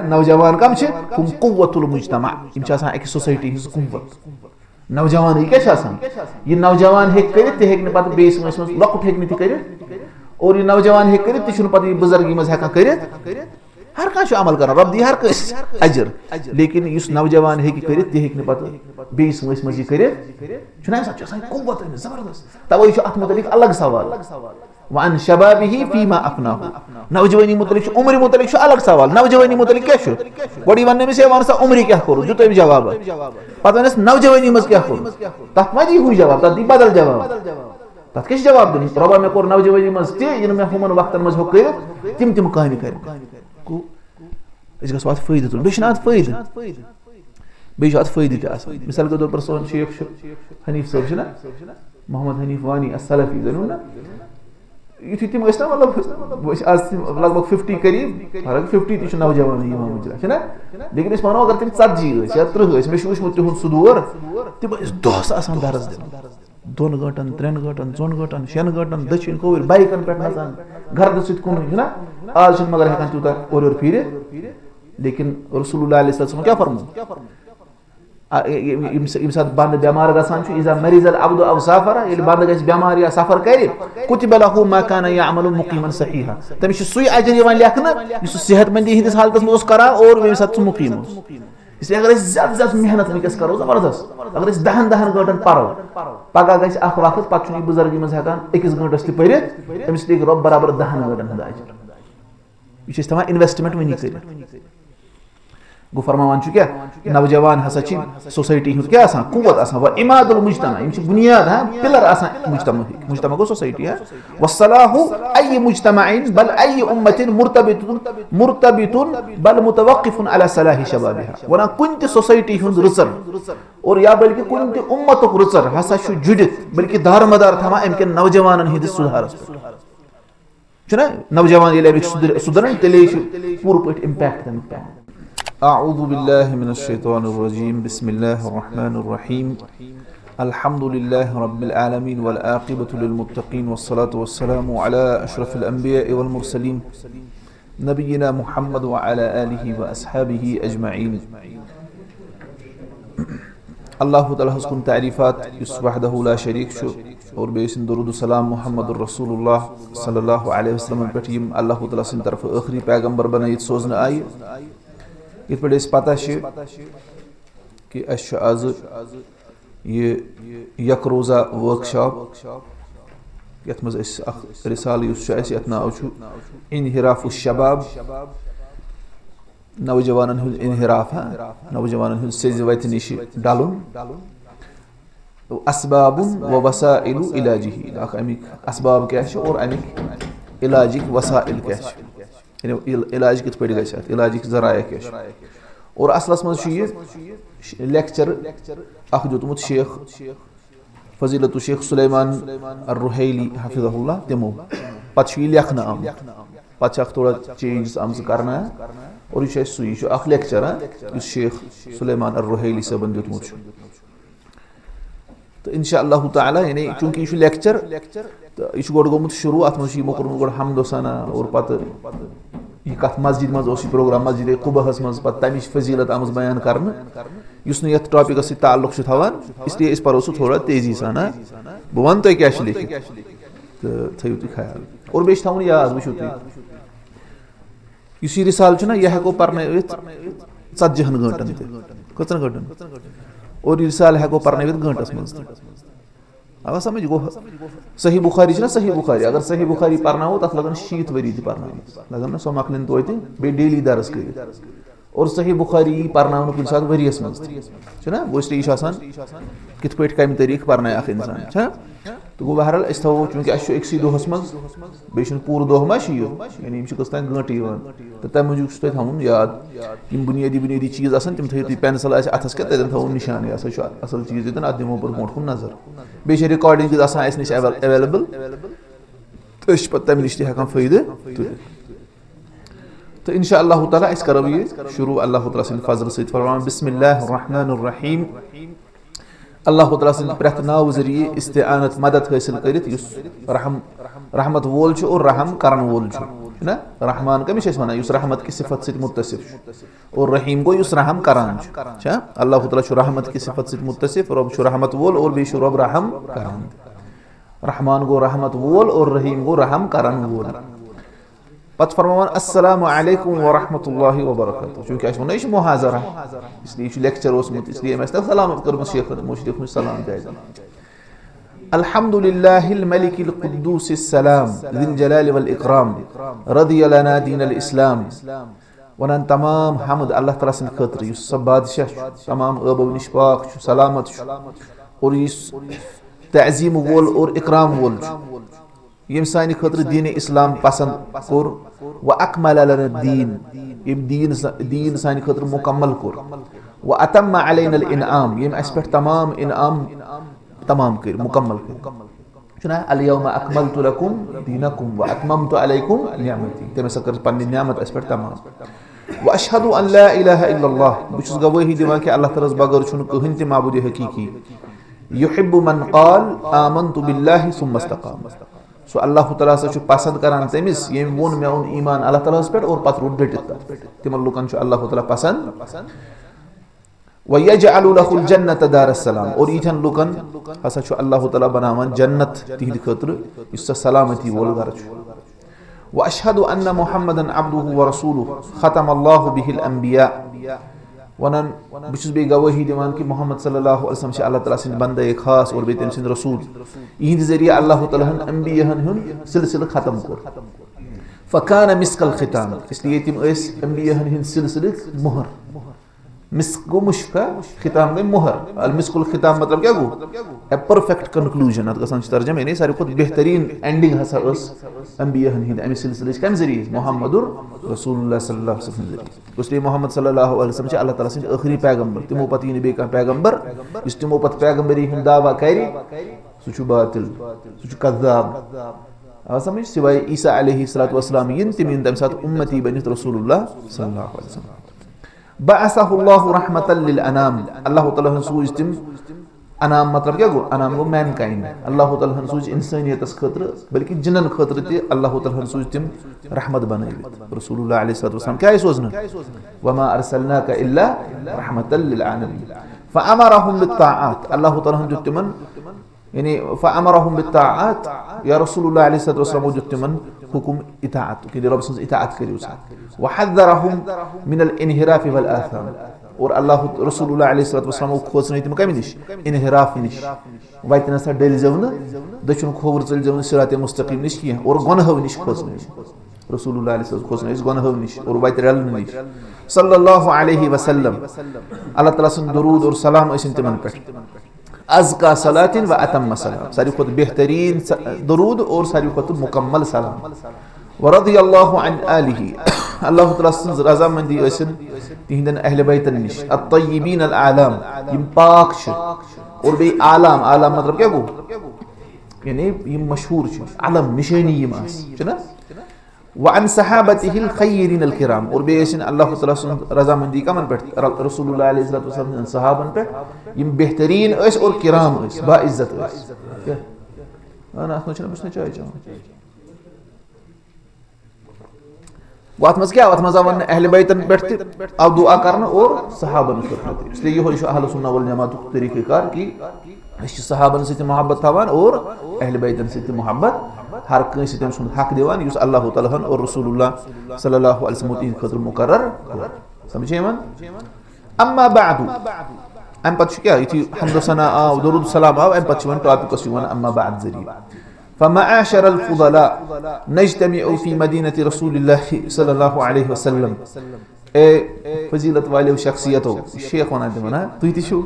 नौजवान कम हम कुव्वतुल मुज्तमा एक सोसाइटी हज कुव्वत नौजवान यह नौजवान हेक बेस लकुट हेक कर और यह नौजवान हेक कर बुजुर्गी मज हेकान कर हर कह अमल कर रब दी हर कस अजर लेकिन इस नौजवान हेक कर बेस मज कर कुव्वत जबरदस्त तवे अत मुतलिक अलग सवाल वन शबाबिही फीमा अफनाहु नौजवानी मुतलिक उम्र मुतलिक अलग सवाल नौजवानी मुतलिक क्या गोड़ी वन वन सा उम्र क्या करो जो तुम जवाब पता वन नौजवानी मज क्या करो तथ मा दी हुई जवाब तथ दी बदल जवाब तथ क्या जवाब दिन रबा मे कोर नौजवानी मज ती मे हुमन वक्तन मज हो कर तिम काम कर गो फायदे तुल बे फायदे बे फायदे मिसाल के तौर पर सोन शेख हनीफ साहब मोहम्मद हनीफ वानी असलफी जन ना युथी तम ना मतलब आज लगभग 50 करीब हालांकि 50 ती नौजवान मुजरा लेकिन वनो अगर तम 40 या 30 मे वुचमुत तिहुंद सह दौर तम दोस आसान दर्ज दिन 2 घंटन 3 घंटन 4 घंटन 6 घंटन दक्षिण कोविल बाइकन पे नसान घर सत कुन आज मगर हेकान तूता और फिर लेकिन रसूलुल्लाह अलैहि वसल्लम क्या फरमो बंद बेमार गजा मरीज अब्दु अव सफर बंद बेमार या सफर कर कुतिब लहु मा कान यअमलु मुकीमन सहीहा तमिस सुई अजर लेखन सेहतमंदी हिंदिस हालत में करा और वे सत मुकीम इसलिए अगर ज्यादा मेहनत वनकस करो जबरदस्त अगर 10 घंटन परो पगह गस वक्त पे बुजुर्गी मज हेकान 1 घंटस तक पमिस रब बराबर 10 घंटन हंद अजर यह इन्वेस्टमेंट वनी कर गो फरमान क्या नौजवान हसा सोसाइटी हूँ क्या कुव्वत व इमादुल मुज्तमा बुनियाद पिलर मुज्तमा गो सोसाइटी है वस्सलाहु अय्य मुज्तमाइन बल अय्य उम्मतिन मुर्तबितुन बल मुतवक्किफुन अला सलाहि शबाबिहा वना कुन सोसाइटी हूँ रुचर और या बल्कि कुन उम्मतुक रुचर हसा जुड़ित बल्कि दारमदार थमा अमक नौजवान हिंदिस सुधारस नौजवान ये सुधरन तेले पूर पे इम्पैक्ट तमिक अऊज़ु बिल्लाहि मिनश शैतानिर रजीम बिस्मिल्लाहिर रहमानिर रहीम अल्हम्दुलिल्लाहि रब्बिल आलमीन वल आक़िबतु लिल मुत्तक़ीन वस्सलातु वस्सलामु अला अशरफिल अंबिया'i वल मुरसलीन नबिय्यिना मुहम्मद व अला आलिहि व अस्हाबिहि अजमईन अल्लाहु तआला हस्कुन तारीफात युस वहदहु ला शरीक छु और बेसिन दुरूद सलाम मुहम्मदुर रसूलुल्लाह सल्लल्लाहु अलैहि वसल्लम पे यम अल्लाहु तआला सिन तरफ आखिरी पैगंबर बनायत सोजन आय इत पे पता कि आज ये यक रोज़ा वर्कशॉप यथ मज रिसाल यथ नाव इनहिराफुश शबाब नौजवान हुंद इनहिराफ नौजवान हुंद सेज वत निश डालुन असबाबुन व वसाइलु इलाजिही अमिक असबाब क्या और अमिक इलाजिक वसाइल क्या इलाज कित पे गत इलाजिक जराया क्या और असलस मज लेक्चर दुतमुत शेख फजीलतु शेख सुलेमान अर्रुहैली हफिज़हुल्लाह तिमो पे यह लेखन आम पे थोड़ा चेंज आम करना और यह सुई लेक्चर शेख सुलेमान अर्रुहैली सबन दुतमुत तो इंशाअल्लाह ताला यानी चूंकि यह लेक्चर तो यह गोड गोमुत शुरू अत मज कोर्मुत गोड हमदो सना और पत यह कत मस्जिद मज प्रोग्राम मस्जिद कुबहस मज पे तमिच फजीलत आम बयान कर ये टॉपिकस ताल्लुक थवान इसलिए इस परो थोड़ा तेजी सान बह वन तुम क्या लिखित तो थो तुम ख्याल और बे थवन याद वो तुम रिसाल यह हेको पर्न 40 घंटन कचन घंटन और रिसाल हेको पर्न घंटस मज अगर समझ गो सही बुखारी सही बुखारी अगर सही बुखारी पर्ना तथ लगन 60 वरी पर्ना लगन ना सो मकलन तो बे डेली दर्स कर और सही बुखारी पर्ना कुछ सात वरियस मज ना वो इसलिए कित पे कम तरीक पर्न इंसान तो गो बहरहाल थो चूंकि अक्स दोहस मज बे पूर दोह मा यानी कस तान गंट तो तम मूजूब तुम थवन याद बुनियादी बुनियादी चीज़ तम थो तुम पेंसिल अथस क्या तन थवन निशान यह असल चीज़ ये अत दिमो ब्रोट कुन नजर बे रिकॉर्डिंग नश अवेलेबल तो तम नश तक फायदे तुलित तो इंशाअल्लाह ताला करो ये शुरू अल्लाह ताला सिंद फजल सहित फरमान बिस्मिल्लाहिर रहमानिर रहीम अल्लाह ताला सिंद प्रथ नाव जरिए इस्तिआनत मदद हासिल करित रहमत वोल और रहम करन वोल ना रहमान कमिश वन युस रहमत की सिफत से मुत्तसिफ और रहीम गो युस रहम करान अल्लाह ताला रहमत की सिफत से मुत्तसिफ रब रहमत वोल और बेश रब रहम करान रहमान गो रहमत वोल और रहीम गो रहम करान वोल पत फरमान अस्सलामु अलैकुम व रहमतुल्लाहि व बरकातहू चूंकि अश वन मुहाजरा इसलिए लेक्चर इसलिए मैं सलाम कर शेख मुशरिक सलाम जायज अल्हम्दुलिल्लाहिल मलिकिल कुद्दूसिस सलाम ज़िल जलाल वल इकराम रदिय लना दीनल इस्लाम वनन तमाम हमद अल्लाह ताला सं खतर युस सब बादशाह तमाम अबो निश पाक सलामत और इस तअजीम वोल और इकराम वोल यम सानि खतर दीन इस्लाम पसंद कोर व अकमल लना दीन यम दीन सानि खतर मुकम्मल कोर व अतम अलैना अल इनआम यम अस पे तमाम इनआम तमाम कर मुकम्मल कर चुना अल यौमा अकमलतु लकुम दीनकुम व अतममतु अलैकुम निअमती तमे सकर पन्नी नियामत अस पे तमाम व अशहदु अन ला इलाहा इल्लल्लाह बुछुस गवाही दिवा कि अल्लाह ताला बगर छुन कहन ते माबूद हकीकी युहिब्बु मन क़ाल आमनतु बिल्लाहि सुम्मा इस्तक़ाम सो अल्लाह ताला से पसंद करान तमिस यम वोन मे उन ईमान अल्लाह ताला पे और पत रुट डटित तिमन लुकन छु अल्लाह ताला पसंद वयजअलु लहुल जन्नत दारस्सलाम और इथन लुकन हसा छु अल्लाह ताला बनावन जन्नत तिहिद खतर इस सलामती वोल घर छु व अशहदु अन्न मुहम्मदन अब्दुहु व रसूलुहु खतम अल्लाहु बिहिल अंबिया वनन बिचुस बे गवाही दिवान कि मोहम्मद सल्लल्लाहु अलैहि वसल्लम से अल्लाह ताला सिन बंदे खास और बेतम सिन रसूल इहिद जरिया अल्लाह ताला हन अंबियाहन हुन सिलसिला खत्म कर फकान मिस्कल खिताम इसलिए तिम इस अंबियाहन हिन सिलसिला मोहर मिस्क गो मुश्का खिताम गई मोहर अल मिस्कुल खिताम मतलब क्या गो ए परफेक्ट कंक्लूजन अत गसन तर्जमे ने सारे खुद बेहतरीन एंडिंग हसा उस अंबियाहन हिंद अमी सिलसिले कम जरिए मोहम्मदुर रसूलुल्लाह सल्लल्लाहु अलैहि वसल्लम उसलिए मोहम्मद सल्लल्लाहु अलैहि वसल्लम से अल्लाह ताला से आखिरी पैगंबर तिमो पति ने बेका पैगंबर इस तिमो पत पैगंबरी हिंद दावा करी सुचु बातिल सुचु कज़्ज़ाब आ समझ सिवाय ईसा अलैहि सलातु वसलाम यन तिमिन दम साथ उम्मती बनी रसूलुल्लाह सल्लल्लाहु अलैहि वसल्लम बअसहुल्लाहु रहमतल लिल अनाम अल्लाह ताला हंसूज तिम अनाम मतलब क्या गो अनाम गो मैनकाइंड अल्लाह ताला हंसूज इंसानियत खतर बल्कि जिनन खतर ते अल्लाह ताला हंसूज तिम रहमत बनाई रसूलुल्लाह अलैहि सल्लल्लाहु अलैहि वसल्लम क्या सोचना वमा अरसलनाका इल्ला रहमतल लिल आलमीन फअमरहुम बित्ताआत अल्लाह ताला हंजु तिमन यानी फअमरहुम बित्ताआत या रसूलुल्लाह अलैहि सल्लल्लाहु अलैहि वसल्लम जुतिमन हुकुम इताअत कि रब से इताअत करियो सा वहذرهم من الانحراف والاثام और अल्लाह रसूलुल्लाह अलैहि सल्लल्लाहु अलैहि वसल्लम खोज नहीं तुम कमी निश इनहिराफ निश वाइतना सा डेल जवन दक्षिण खोवर चल जवन सिरात मुस्तकीम निश किया और गुनाह निश खोज नहीं रसूलुल्लाह अलैहि सल्लल्लाहु अलैहि वसल्लम खोज नहीं गुनाह निश और वाइतरल निश सल्लल्लाहु अलैहि वसल्लम अल्लाह ताला से दुरूद और सलाम इस तिमन पे अज़का सलातिन व अतम सलाम सारी खुद बेहतरीन दुरूद और सारी खुद मुकम्मल सलाम व रदियल्लाहु अन आलिही अल्लाह ताला से रज़ामंदी असन तिहिंदन अहले बैत निश अत्तय्यिबीन अल आलाम यम पाक छ और बे आलाम आलाम मतलब क्या गो यानी यम मशहूर छ आलम निशानी यम आस छ ना व अन सहाबतिहिल खय्यरिन अल किराम और बे असन अल्लाह ताला से रज़ामंदी कमन पे रसूलुल्लाह अलैहि वसल्लम सहाबन पे यम बेहतरीन अस और किराम अस बा इज्जत अस ana atmachna bishna चाय चाव वात मज क्या वात मजा वन अहले बैतन बैठते अब दुआ करना और सहाबन करते इसलिए ये हो अहले सुन्नत वल जमात तरीक़ेकार की इस सहाबन से मोहब्बत थवान और अहले बैतन से मोहब्बत हर कहीं से सुन हक देवान युस अल्लाह ताला और रसूलुल्लाह सल्लल्लाहु अलैहि वसल्लम खतर मुकर्रर समझे मन अम्मा बादु अम पछ क्या इति हम्द सना और दुरूद सलाम एम पछ वन टॉपिक को सिवन अम्मा बाद जरिए फमाअशर الفضلاء نجتمع في मदीनत रसूलुल्लाह सल्लल्लाहु अलैहि वसल्लम ए फजीलत वाले शख्सियत शेख वना दमना तु तिशु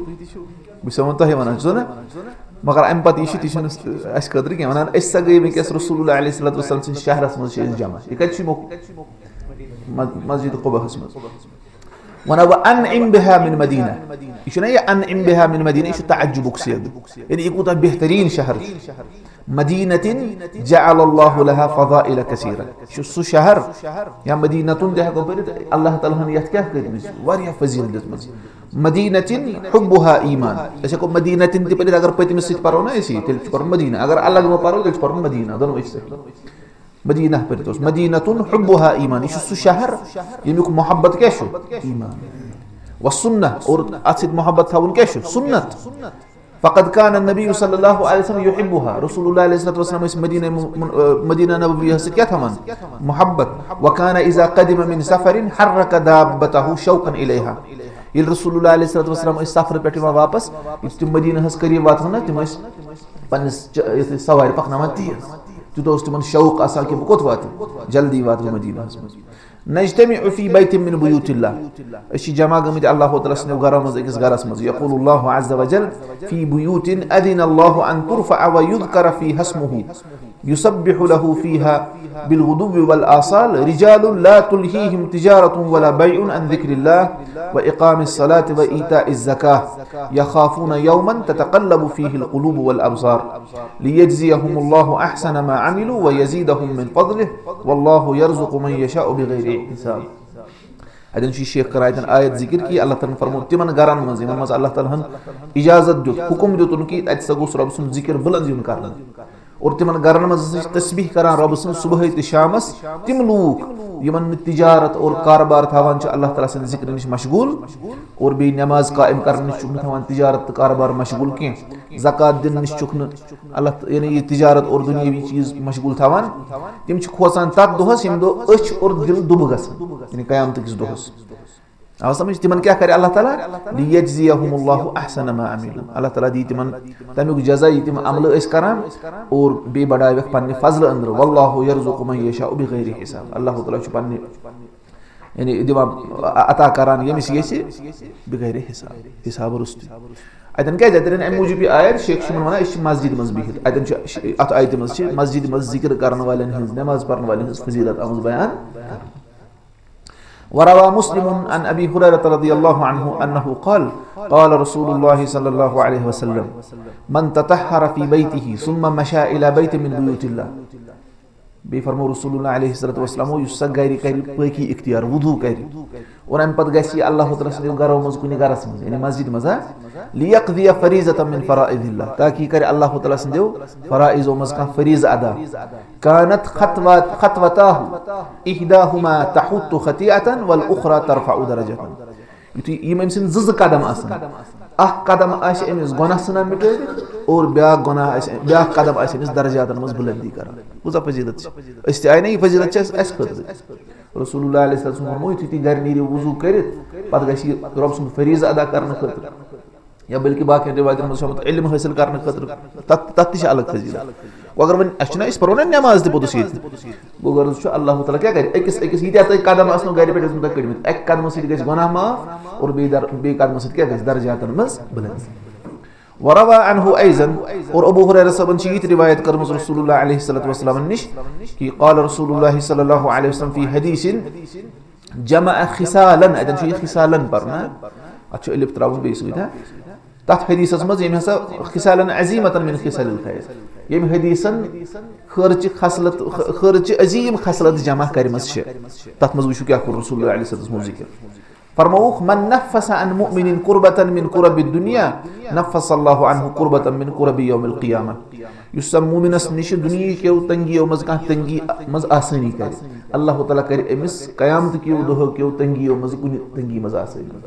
बिसमन तो है वना जोना मगर एम पति इशि तिशु अस कदर के वना इस सगे में के रसूलुल्लाह अलैहि सल्लल्लाहु अलैहि वसल्लम शहर में से जमा एकछि मस्जिद कुबा हसम वना व अनइम बिहा मिन मदीना इशु नहीं अनइम बिहा मिन मदीना इशु तअज्जुब बक्सियद यानी इकुता बेहतरीन शहर मदीनतिन जअलल्लाहु लहा फज़ाइल कसीरा शु शहर या मदीनतुन दे को पर अल्लाह ताला ने यत क्या कर वारिया फजील दस मदीनतिन हुब्बुहा ईमान ऐसे को मदीनतिन ते पर अगर पति में सित परो ना ऐसी तिल पर मदीना अगर अलग में परो तो पर मदीना दोनों इससे मदीना पर मदीनतुन हुब्बुहा ईमान, यह सु शहर यमिक मोहब्बत क्या ईमान व सुन्नह और असिद मोहब्बत था क्या सुन्नत। फ़क़द कान नबी सल्लल्लाहु अलैहि वसल्लम युहिब्बुहा, रसूलुल्लाह अलैहि वसल्लम इस मदीना नबविय्यह से क्या था मन मोहब्बत। व कान इज़ा क़दिम मिन सफ़रिन हर्रक दाब्बतहु शौक़न इलैहा, ये रसूलुल्लाह अलैहि वसल्लम इस सफ़र पे वापस तिम मदीना हस करीब वातान ना तिम पन्निस सवार पकनावान तेज, तूत तिमन शौक आसान कि बह कोत जल्दी वात मदीना मज। नज्तमिउ फी बैतिन मिन बुयूतिल्लाह, अशी जमा गमित अल्लाह तआला सने घर मज अकिस घरस मज। यक़ूलुल्लाहु अज़्ज़ व जल फी बुयूतिन अज़िनल्लाहु अन तुरफ़अ व युज़कर फ़ीहा इस्मुहु युसब्बिहु लहु फ़ीहा बिलग़ुदुव्वि वल आसाल रिजालुन ला तुल्हीहिम तिजारतुन वला बैउन अन ज़िक्रिल्लाह व इक़ामिस सलाति व ईताइज़ ज़काह यख़ाफ़ून यौमन ततक़ल्लबु फ़ीहिल क़ुलूबु वल अब्सार लियजज़ियहुमुल्लाहु अहसन मा अमिलू व यज़ीदहुम मिन फ़ज़लिहि वल्लाहु यर्ज़ुक़ु मन यशाउ बिग़ैरि हिसाब। अदन शेख कर आयत जिक्र की अल्लाह ताला फरमो तिमन गरन मज यमन मज अल्लाह ताला इजाजत दित हुकुम दितुन कि अत सा गोस रब सुन जिक्र बुलंद युन करन और तिमन गरन मज तस्बीह करान रब सुन सुबह ते शामस तिम लूक यमन तिजारत और कारोबार थावान छ अल्लाह ताला सन जिक्र निश मशगूल और बे नमाज कायम करन निश चुन थावान तिजारत कारोबार मशगूल के ज़कात दिन निश चुन अल्लाह यानी ये तिजारत और दुनियावी चीज मशगूल थावान तिम छ खोसान तत दोहस यम दो अच और दिल दुब गसन यानी कयामत किस दोहस आव समझ तिमन क्या करे अल्लाह ताला लियजज़ियहुमुल्लाहु अहसन मा अमिलू, अल्लाह ताला दी तिमन तमिक जज़ाई तिम अमल इस करान और बे बडावे पन्ने फजल अंदर वल्लाहु यर्ज़ुक़ु मन यशाउ बिग़ैरि हिसाब, अल्लाह ताला छु पन्ने यानी दिवा अता करान यमिस यसे बिग़ैरि हिसाब हिसाब रुस्त। अतन क्या जतरन अम मूजूब आयत शेख शिमन वना इस मस्जिद मज बिहित अतन अत आयत मज मस्जिद मज जिक्र करने वाले हिंस नमाज पढ़ने वाले हिंस फजीलत आमज बयान। वरवा मुस्लिमुन अन अबी हुरैरह रज़ियल्लाहु अन्हु अन्नहु क़ाल क़ाल रसूलुल्लाह सल्लल्लाहु अलैहि वसल्लम मन ततहहर फी बैतिही सुम्मा मशा इला बैतिन मिन बुयूतिल्लाह, बे फरमो रसूलुल्लाह अलैहि सल्लतु वस्सलाम युस गैर करी पाकी इख्तियार वुदू करी और अम पत गसी अल्लाह ताला सने गरो मज कुनि गरस मज यानी मस्जिद मज लियक़दी फरीज़तन मिन फराइज़िल्लाह, ताकि करे अल्लाह ताला सने फराइज़ मज का फरीज़ अदा कानत खतवताहु इहदाहुमा तहुत्तु खतिअतन वल उखरा तरफउ दरजतन, युति यम सिन जज कदम आसन अख कदम आश एमिस गुनाह सना मिटे और ब्या गुनाह ब्या कदम आश एमिस दरजातन मज बुलंदी कर उजा फजीलत अस आय नहीं फजीलत अस खत रसूलुल्लाह अलैहि वसल्लम फरमो युति घर नीरे वुजू करित पत गसी रब सुन फरीज़ अदा करने खतर या बल्कि बाकी रिवायत में इल्म हासिल करने खतर तत अलग फजीलत। अगर वन अच्छा इस पर नमाज पोतुस गो गर्ज अल्लाह ताला क्या करे अकिस अकिस यीतिया तक कदम आसनो गारि पे कड़मित एक कदम सि गस गुनाह माफ और बे कदम सि क्या गस दर्जातन मज बुलंद। वरवा अन्हु अयज़न और अबू हुरैरा सबन चीत रिवायत कर रसूलुल्लाह अलैहि सल्लतु वस्सलाम निश कि क़ाल रसूलुल्लाह सल्लल्लाहु अलैहि वसल्लम फी हदीसिन जमा खिसालन अदन शई खिसालन परना अच्छा अलिफ त्राउन बे सुविधा तथ हदीसस मज यम हसा खिसालन अजीमतन मिन खिसालिल खैर यम हदीसन खर्च खसलत खर्च अजीम खसलत जमा करमस छ तथ मज वशु क्या कर रसूलुल्लाह अलैहि वसल्लम जिक्र फरमाउख मन नफस अन मुमिनिन कुर्बतन मिन कुरबिद दुनिया नफसल्लाहु अन्हु कुर्बतन मिन कुरबि यौमिल क़ियामह, युस मुमिनस निश दुनिया के तंगी मज का तंगी मज आसानी करे अल्लाह ताला करे एमिस कयामत के दोह के तंगी मज कुन तंगी मज आसानी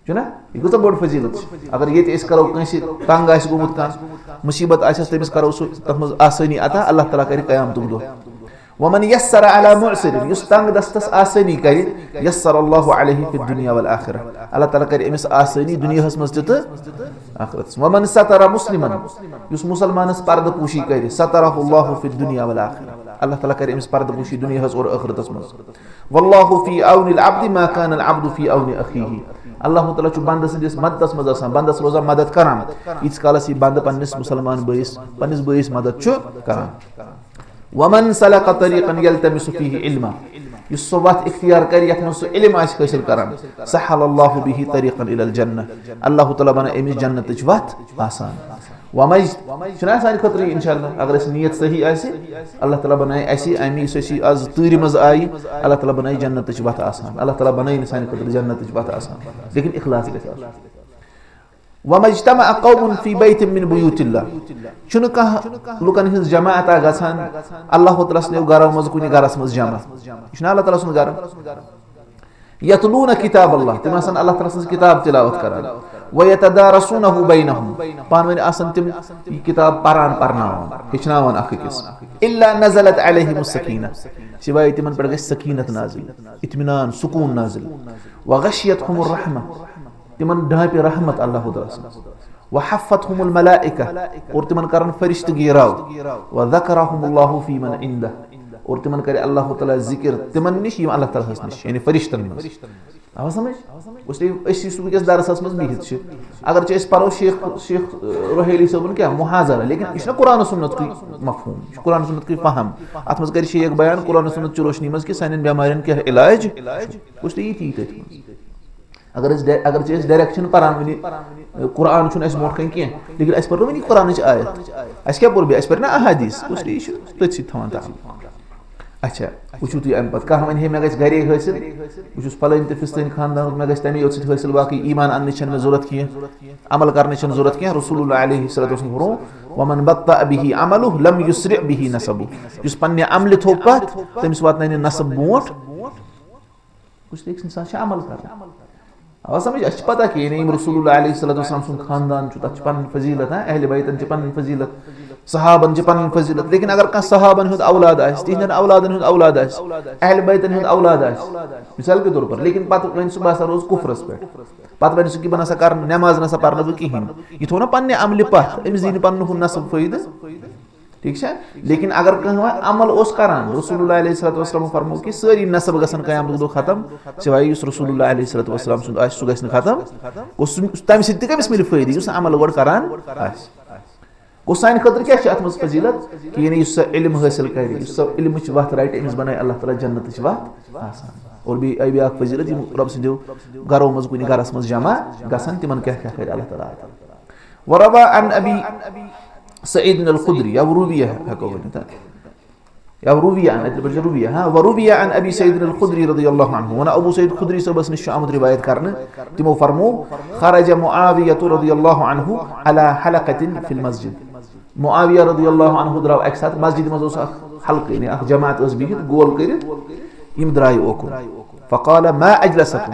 चुना ये कुछ बड़ फजीलत अगर ये इस करो कंसी तंग आस गोमुत का मुसीबत आसस तमिस करो तत मज आसानी अता अल्लाह ताला करे कयामत दो। वमन यस्सर अला मुअसिर युस तंग दस्तस आसानी करे यस्सर अल्लाहु अलैहि फिद दुनिया वल आखिरह, अल्लाह ताला करे एमिस आसानी दुनिया हस मज त आखिरत। वमन सतरा मुस्लिमन युस मुसलमानस पर्दा पोशी करे सतरहु अल्लाहु फिद दुनिया वल आखिरह, अल्लाह ताला करे एमिस पर्दा पोशी दुनिया हस और आखिरत मज। वल्लाहु फी औनिल अब्द मा कान अल अब्दु फी औनि अखीही, अल्लाह ताला छु बंदस दिस मददस मज आसान बंदस रोजा मदद करान इस कालस बंद पन्निस मुसलमान पन्निस बयस मदद छु करान। वमन सलक तरीक़न यल्तमिसु फीही इल्मा, युस सोबत इख्तियार कर यथ मस इल्म आस हासिल करान सहलल्लाहु बिही तरीक़न इलल जन्नह, अल्लाह ताला बना एमिस जन्नत च वत आसान। वमज चुना सानि खतर इंशाअल्लाह अगर इस नियत सही आसे अल्लाह ताला बनाए ऐसी अमी ससी आज तूरी मज आई अल्लाह ताला बनाए जन्नत च वत आसान, अल्लाह ताला बनाए सानि खतर जन्नत च वत आसान लेकिन इखलास गस। وَمَا اجْتَمَعَ قَوْمٌ فِي بَيْتٍ مِّن بُيُوتِ اللَّهِ چھُنہٕ کانٛہہ لُکن ہٕنٛز جماعت گژھان اللہ تعالیٰ سٕنٛدیو گرو منٛز کُنہِ گرس منٛز جمع یہِ چھُنہ اللہ تعالیٰ سُنٛد گرٕ یتلوٗنَ کِتاب اللہ تِم آسان اللہ تعالیٰ سٕنٛز کِتاب تِلاوت کران وَیَتَدَارَسُونَہُ بَینَہُم پانہٕ ؤنۍ آسان تِم یہِ کِتاب پران پرناوان ہیٚچھناوان اکھ أکِس إِلَّا نَزَلَتْ عَلَيْهِمُ السَّکیٖنَةُ سِوایے تِمن پٮ۪ٹھ گژھِ سکیٖنت نازِل اطمینان سکوٗن نازِل وَغَشِیَتْہُمُ الرَّحمَةُ تِمن ڈھانپہِ رحمت اللہ تعالیٰ سٕنٛز وَحَفَّتْہُمُ الْمَلائِکَةُ اور تِمن کرن فرشتہٕ گیٖراو وَذَکَرَہُمُ اللہُ فی مَنْ عِندَهُ اور تِمن کرِ اللہ تعالیٰ ذِکر تِمن نِش یِم اللہ تعالیٰ ہس نِش یعنی فرشتن منٛز آو سمجھ أسۍ یُس وٕنکیٚس درسس منٛز بِہِتھ چھِ اگر چھِ أسۍ پرو شیخ رُحیلی صٲبُن کیٛاہ محاضرہ لیکن یہِ چھُنہ قرآن سُنتکُے مفہوٗم یہِ چھُ قرآن سُنتکُے فہم اتھ منٛز کرِ شیخ بیان قرآن سُنت چہِ روشنی منٛز کہِ سانٮ۪ن بٮ۪مارٮ۪ن کیٛاہ علاج کُس تہِ یی تٔتھۍ منٛز اگر چھِ أسۍ ڈایریکٹ چھِنہٕ پران وٕنہِ قرآن چھُنہٕ اَسہِ برونٛٹھ کَنۍ کینٛہہ لیکن اَسہِ پٔر نہٕ وٕنہِ قرآنٕچ آیت اَسہِ کیٛاہ پوٚر بیٚیہِ اَسہِ پَرِ نہ احادیٖث کُس تہِ یہِ چھُ تٔتھۍ سۭتۍ تھاوان تعلق اچھا وٕچھِو تُہۍ اَمہِ پَتہٕ کانٛہہ وَنہِ ہے مےٚ گژھِ گرے حٲصِل بہٕ چھُس فلٲنۍ تہٕ فِستٲنۍ خاندانُک مےٚ گژھِ تَمے یوت سۭتۍ حٲصِل باقٕے ایٖمان اَننٕچ چھَنہٕ مےٚ ضوٚرتھ کینٛہہ عمل کَرنٕچ چھَنہٕ ضوٚرتھ کینٛہہ رسول اللہ علیہ صلاتُ وسلام فرمو وَمَن بَطَّأَ بِهِ عَمَلُهُ لَمْ يُسرِع بِهِ نَسَبُهُ یُس پنٛنہِ عملہِ تھوٚو پتھ تٔمِس واتناے نہٕ نسب برونٛٹھ کُس تہِ أکِس اِنسان چھِ عمل کران آو سمجھ اَسہِ چھِ پتہ کہِ یعنی یِم رسول اللہ علیہ صلاتُ وسلام سُنٛد خاندان چھُ تتھ چھِ پنٕنۍ فضیٖلت اہلِ بیتن چھِ پنٕنۍ فضیٖلت صحابن چھِ پنٕنۍ فضیٖلت لیکن اگر کانٛہہ صحابن ہُنٛد اولاد آسہِ تِہنٛدٮ۪ن اولادن ہُنٛد اولاد آسہِ اہلِ بیتن ہُنٛد اولاد آسہِ مثال کے طور پر لیکن پتہٕ وۄنۍ سُہ بہٕ ہسا روزٕ کُفرس پٮ۪ٹھ پتہٕ وَنہِ سُہ کہِ بہٕ نسا کرٕ نٮ۪ماز نسا پرنہٕ بہٕ کِہینۍ یہِ تھوٚو نہ پننہِ عملہِ پتھ أمِس دی نہٕ پنُن ہُہ نصب فٲیدٕ ٹھیٖک چھا لیکن اگر کانٛہہ وۄنۍ عمل اوس کران رسول اللہ علیہ صلاتُ وسلامو فرمو کہِ سٲری نصب گژھن قیامتُک دۄہ ختم سِوایے یُس رسول اللہ علیہ صلاتُ وسلام سُنٛد آسہِ سُہ گژھِ نہٕ ختم تَمہِ سۭتۍ تہِ کٔمِس مِلہِ فٲیدٕ یُس عمل گۄڈٕ کران آسہِ گوٚو سانہِ خٲطرٕ کیٛاہ چھِ اَتھ منٛز فضیٖلت کہِ یعنی یُس سۄ علم حٲصِل کرِ یُس سۄ علمٕچ وَتھ رَٹہِ أمِس بنایہِ اللہ تعالیٰ جنتٕچ وَتھ آسان اور بیٚیہِ آیہِ بیٛاکھ فضیٖلت یِم رۄبہٕ سٕنٛدیو گرو منٛز کُنہِ گرس منٛز جمع گژھن تِمن کیٛاہ کیٛاہ کرِ اللہ تعالیٰ وَرَوَا عن أبي سعيد الخدري یا روبیہ ہٮ۪کو ؤنِتھ یا روبیہ اَتہِ پٮ۪ٹھ چھِ روبیہ وروبیہ عن أبي سعيد الخدري رضي الله عنه وَنان ابو سعید خدری صٲبس نِش چھُ آمُت رِوایت کرنہٕ تِمو فرمو خرج معاوية رضي الله عنه على حلقة في المسجد معاویہ رضی اللہ عنہ درٛاو اکہِ ساتہٕ مسجدِ منٛز اوس اکھ حلقہٕ یعنی اکھ جماعت ٲس بِہِتھ گول کٔرِتھ یِم درٛایہِ اوکُن فقال ما اجلسکم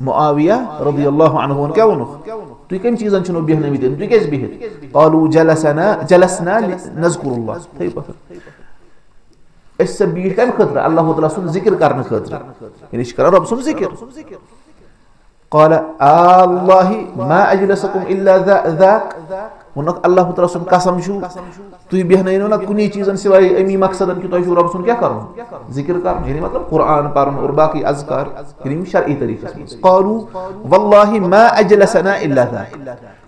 معاویہ رضی اللہ عنہ کیٛاہ ووٚنُکھ تُہۍ کمہِ چیٖزن چھِنو بیٚہنٲومٕتۍ تُہۍ کیازِ بِہِتھ قالوا جلسنا نذكر الله تھٲیِو پتھر أسۍ ہسا بیٖٹھۍ کمہِ خٲطرٕ اللہ تعالیٰ سُنٛد ذِکر کرنہٕ خٲطرٕ یعنی أسۍ چھِ کران رۄبہٕ سُنٛد ذِکر قال اللہِ ما اجلسکم الا ذاک ووٚنُکھ اللہ تعالیٰ سُنٛد قسم چھُ تُہۍ بیٚہنٲیِو نہ کُنی چیٖزن سِوایے امی مقصدن کہِ تۄہہِ چھُو رۄبہٕ سُنٛد کیٛاہ کرُن ذِکر کرُن یعنی مطلب قرآن پرُن اور باقٕے اذکار یعنی شرعی طریٖقس منٛز قالوا واللہ ما اجلسنا الا ذاک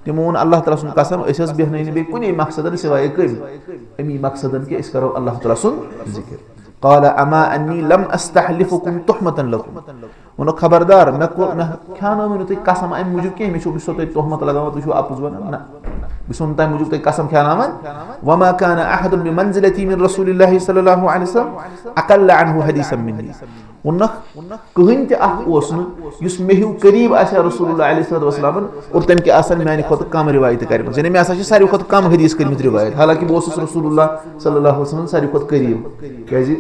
تِمو ووٚن اللہ تعالیٰ سُنٛد قسم أسۍ حظ بیٚہنٲے نہٕ بیٚیہِ کُنے مقصدن سِوایے کٔمۍ امی مقصدن کہِ أسۍ کرو اللہ تعالیٰ سُنٛد ذِکر قال اما انی لم استحلفکم تحمة لکم ووٚنُکھ خبردار مےٚ کھیانٲوٕے نہٕ تُہۍ قسم امہِ موٗجوٗب کینٛہہ مےٚ چھُو تۄہہِ تہمت لگاوان تُہۍ چھِو اَپُز وَنان نہ بہٕ چھُسو نہٕ تَمہِ موٗجوٗب تۄہہِ قسم کھیاناوان وما كان احد بمنزلتي من رسول الله صلی اللہ علیہ وسلم اقل عنه حدیثا منی ووٚنُکھ کٕہٕنۍ تہِ اکھ اوس نہٕ یُس مےٚ ہیوٗ قریٖب آسہِ ہا رسول اللہ علیہ صلاتُ وسلامن اور تٔمۍ کیٛاہ آسن میانہِ کھۄتہٕ کم رِوایتہٕ کَرِمَژٕ یعنی مےٚ ہسا چھِ ساروی کھۄتہٕ کم حدیٖث کٔرمٕتۍ رِوایت حالانکہِ بہٕ اوسُس رسول اللہ صلی اللہ علیہ وسلم ساروی کھۄتہٕ قریٖب کیازِ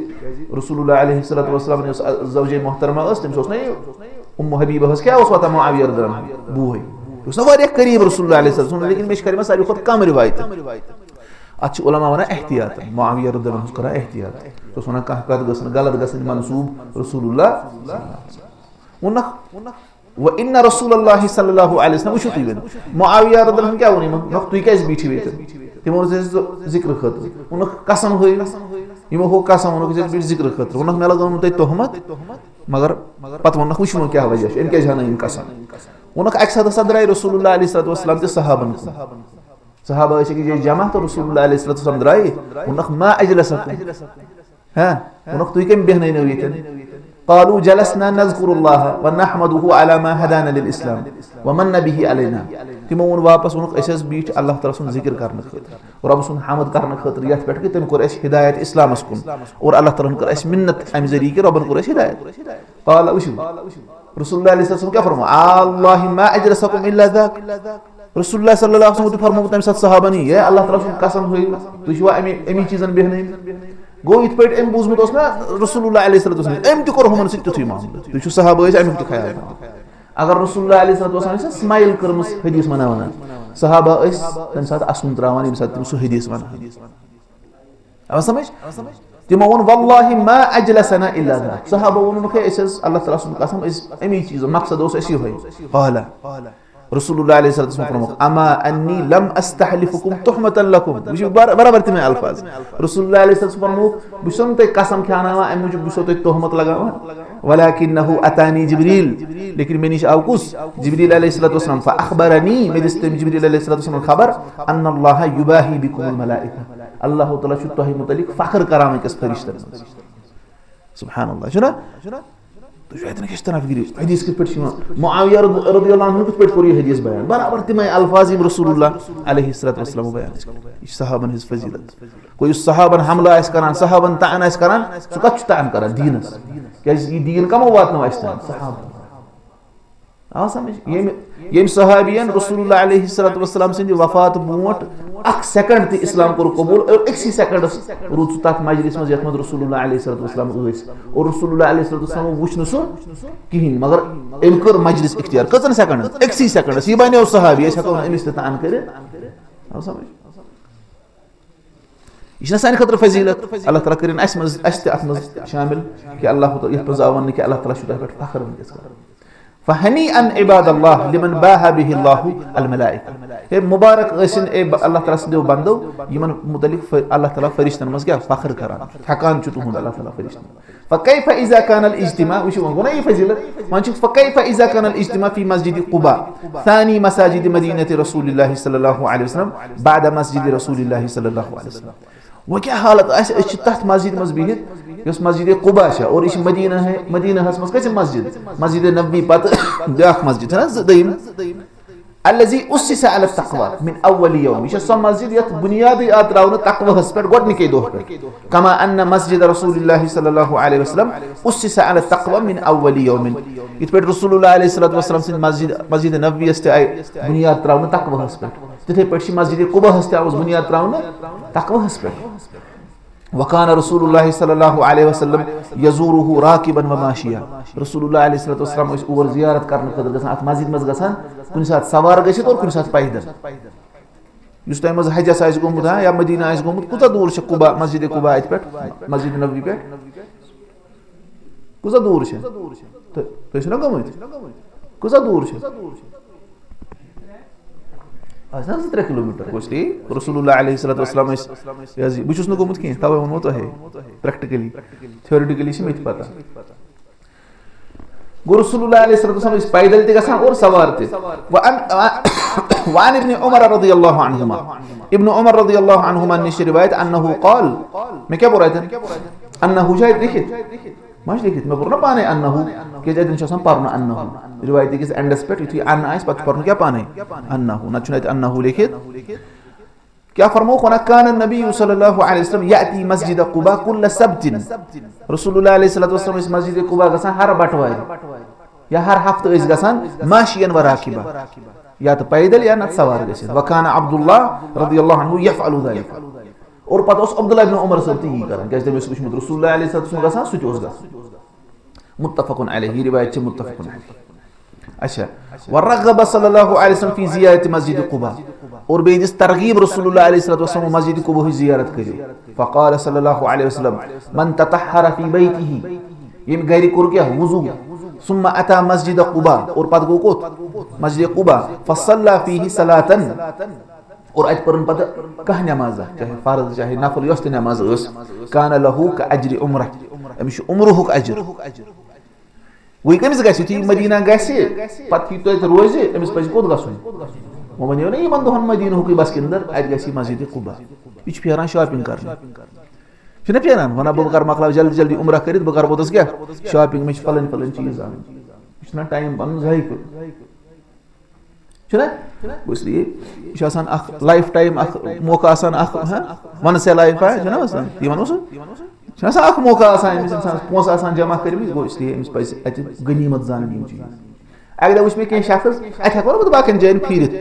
رسول اللہ علیہ صلاتُ وسلام یۄس زوجے محترمہ ٲس تٔمِس اوس نہ یہِ حبیٖبہ حظ کیٛاہ اوس واتان معاویہ رضی اللہ عنہ بوے یہِ اوس نہ واریاہ قریٖب رسول اللہ علیہ وسلم لیکن مےٚ چھِ کَرِمَژٕ ساروی کھۄتہٕ کم رِوایتہٕ اتھ چھِ علما ونان احتیاط معاویہ رضی اللہ عنہ اوس کران احتیاط سُہ اوس ونان کانٛہہ کتھ گٔژھ نہٕ غلط گژھٕنۍ منسوٗب رسول اللہ ووٚنُکھ وَإِنَّ رسول اللہ صلی اللہ علیہ وسلم وٕچھِو تُہۍ وۄنۍ معاویہ رضی اللہ عنہ کیٛاہ ووٚن یِمن دوٚپُکھ تُہۍ کیازِ بیٖٹھِو ییٚتٮ۪ن تِمو ووٚن أسۍ ذِکرٕ خٲطرٕ ووٚنُکھ قسم ہٲیِو یِمو ہوو قسم ووٚنُکھ أسۍ بیٖٹھۍ ذِکرٕ خٲطرٕ ووٚنُکھ مےٚ لگٲو نہٕ تۄہہِ تہمت مگر پتہٕ ووٚنُکھ وٕچھِو وۄنۍ کیٛاہ وجہ چھُ أمۍ کیازِ ہٲنٲیِم قسم ووٚنُکھ اکہِ ساتہٕ ہسا درٛاے رسول اللہ علیہ صلاتُ وسلام تہِ صحابن کُن صحابہ ٲسۍ أکِس جایہِ جمع تہٕ رسول اللہ علیہ صلاتُ وسلام درٛایہِ ووٚنُکھ ما اجلسکم ووٚنُکھ تُہۍ کٔمۍ بیٚہنٲونو ییٚتٮ۪ن قالوا جلسنا نذكر الله ونحمده على ما هدانا للاسلام ومن به علينا تِمو ووٚن واپس ووٚنُکھ أسۍ حظ بیٖٹھۍ اللہ تعالیٰ سُنٛد ذِکر کرنہٕ خٲطرٕ رۄبہٕ سُنٛد حمد کرنہٕ خٲطرٕ یتھ پٮ۪ٹھ کہِ تٔمۍ کوٚر اَسہِ ہدایت اسلامس کُن اور اللہ تعالیٰ ہن کٔر اَسہِ مِنت امہِ ذٔریعہٕ کہِ رۄبن کوٚر اَسہِ ہدایت قال وٕچھِو رسول اللہ علیہ وسلم کیٛاہ فرمو اللہِ ما اجلسکم الا ذاک रसूलुल्लाह सल्लल्लाहु अलैहि वसल्लम फरमोत तम साथ सहाबन ये अल्लाह ताला सुन कसम हुई तु छवा एमी चीजन बेहने गो इत पे एम बुझमत ओस ना रसूलुल्लाह अलैहि वसल्लम एम तु कर हमन सित तुथि मामला तु छु सहाबा एम तु ख्याल अगर रसूलुल्लाह अलैहि वसल्लम स्माइल करमस हदीस मनावना सहाबा तम साथ असुन त्रावन एम साथ सु हदीस मना अब समझ तिमो वन वल्लाहि मा अजलसना इल्ला ذا सहाबा वन के अल्लाह ताला सुन कसम एमी चीज मकसद ओस एसी होय कहला रसूलुल्लाह अलैहि वसल्लम अमा अन्नी लम अस्तहलिफुकुम तुहमतन लकुम वुशु बराबर तमे अल्फाज रसूलुल्लाह अलैहि वसल्लम बिसम ते कसम खानावा एम मुझ बिसो ते तोहमत लगावा वलाकिन्नहु अतानी जिब्रील लेकिन मेनिश आउकुस जिब्रील अलैहि वसल्लम फअखबरनी मेदिस्तम जिब्रील अलैहि वसल्लम खबर अन्नल्लाह युबाही बिकुमुल मलाइका अल्लाह ताला छु तोहि मुतलिक फखर कराम कस फरिश्तन सुभान अल्लाह सुना तो शायद ने किस तरह फिक्री हदीस के पेट मुआविया रदियल्लाहु अन्हु के पेट कोरी हदीस बयान बराबर तिमै अल्फाज रसूलुल्लाह अलैहि सल्लतु वसल्लम बयान इस सहाबन हिज फजीलत कोई सहाबन हमला इस करान सहाबन तान इस करान सु कछ तान करान दीनस क्या ये दीन कम बात न इस सहाबा आ समझ ये सहाबियन रसूलुल्लाह अलैहि सल्लतु वसल्लम सिंद वफात बोट एक सेकंड ति इस्लाम को कबूल और एक सी सेकंड रुत तक मजलिस में यत रसूलुल्लाह अलैहि सल्लतु वसल्लम ओइस और रसूलुल्लाह अलैहि सल्लतु वसल्लम वुचन सो किहिन मगर एम कर मजलिस इख्तियार कतन सेकंड एक सी सेकंड सी बने सहाबी ऐसा को एमिस तान करे आ समझ इस सान खतर फजीलत अल्लाह ताला करिन अस अत शामिल कि अल्लाह यह प्रजावन कि अल्लाह ताला शुदा पे फखर कर फहनी अन इबादल्लाह लिमन बाहा बिहि अल्लाह अल मलाइका हे मुबारक गसिन ए अल्लाह ताला सिदो बंदो यमन मुतलिक अल्लाह ताला फरिश्तन मस क्या फखर करा थकान चुतु हुन अल्लाह ताला फरिश्तन फकैफ इजा कान अल इज्तिमा वशु गुना ये फजीलत मानचु फकैफ इजा कान अल इज्तिमा फी मस्जिद कुबा थानी मसाजिद मदीनति रसूलुल्लाह सल्लल्लाहु अलैहि वसल्लम बाद मस्जिद रसूलुल्लाह सल्लल्लाहु अलैहि वसल्लम वो क्या हालत ऐसे तथ मस्जिद मस बिहित यस मस्जिद कुबा है और इस मदीना है मदीना हस मस कैसे मस्जिद नबी पत ब्याख मस्जिद है ना दईम अल्लजी उस्सिस अला तक़वा मिन अव्वल यौम यस मस्जिद यत बुनियादी आतराउन तक़वा हस पर गोड निके दोह पर कमा अन्न मस्जिद रसूलुल्लाह सल्लल्लाहु अलैहि वसल्लम उस्सिस अला तक़वा मिन अव्वल यौम इत पर रसूलुल्लाह अलैहि सल्लतु वसल्लम सिन मस्जिद नबी अस्त आई बुनियाद त्राउन तक़वा हस पर तिथे पर मस्जिद कुबा हस आउस बुनियाद त्राउन तक़वा हस पर वकान रसूलुल्लाह सल्लल्लाहु अलैहि वसल्लम यजूरुहु राकिबन व माशिया रसूलुल्लाह अलैहि सल्लतु वसल्लम इस और जियारत करने खतर गसन अत मस्जिद मस गसन कुन साथ सवार गसित और कुन साथ पैदल युस टाइम मस हज आइस गोमुत या मदीना आइस गोमुत कुता दूर छ कुबा मस्जिद कुबा इत पेट मस्जिद नबवी पेट कुता दूर छ तो छ न गोमुत कुता दूर छ आसा 3 किलोमीटर कोस्ती रसूलुल्लाह अलैहि सल्लतु वसल्लम याजी बुचुस न गोमुत की तवे वनो तो है प्रैक्टिकली थ्योरेटिकली से मित पता गो रसूलुल्लाह अलैहि सल्लतु वसल्लम इस पैदल ते गसन और सवार थे वान इब्न उमर रदियल्लाहु अन्हुमा इब्न उमर रदियल्लाहु अन्हुमा ने रिवायत अन्नहु क़ाल मैं क्या बोल रहा था अन्नहु शायद लिखित माश लिखित मैं बोलना पाने अन्नहु के जदन शसम पारना अन्नहु रिवायत के एंडस पे इति अन आइस पत पारना क्या पाने अन्नहु नचुनाइत अन्नहु लिखित क्या फरमाओ खुना कान नबी सल्लल्लाहु अलैहि वसल्लम याती मस्जिद कुबा कुल सब्तिन रसूलुल्लाह अलैहि सल्लतु वसल्लम इस मस्जिद कुबा गसन हर बटवार या हर हफ्ते इस गसन माशियन व राकिबा या तो पैदल या न सवार गसन वकान अब्दुल्लाह रदियल्लाहु अन्हु यफअलु ذلك और पता उस अब्दुल्लाह इब्न उमर से ही करन कैसे में सुशमत रसूलुल्लाह अलैहि सल्लम गसन सुच उस गसन मुत्तफकुन अलैहि रिवायत से मुत्तफकुन अलैहि अच्छा वरगब सल्लल्लाहु अलैहि वसल्लम फी जियारत मस्जिद कुबा और बेजिस तरगीब रसूलुल्लाह अलैहि सल्लतु वसल्लम मस्जिद कुबा की जियारत करी फक़ाल सल्लल्लाहु अलैहि वसल्लम मन ततहहर फी बैतिही इन गैर कुर क्या वुजू सुम्मा अता मस्जिद कुबा और पद गो कोत मस्जिद कुबा फसल्ला फीही सलातन और अज परन पद कह नमाज चाहे फर्ज चाहे नफल यस्त नमाज उस कान लहू का अज्र उम्र अमिश उम्रहु का अज्र वही कमिस गसी थी मदीना गसी पत तो रोज अमिस पज कोत गसुन वो बनियो नहीं मन दोहन मदीना हो की बस के अंदर अज गसी मस्जिद कुबा इच फेरान शॉपिंग करने फिर फेरान वना बकर मकला जल्दी जल्दी उम्र करित बकर बोतस क्या शॉपिंग में फलन फलन चीज आ इतना टाइम बन जाई को इसलिए शासन लाइफ टाइम मौका आसान वन से लाइफ है ना शासन मौका आसान इंसान पोस आसान जमा कर गो इसलिए पज गनीमत जान चीज अगर दे वुच मे के शख्स अत हेको ना बाकन जायन फिरत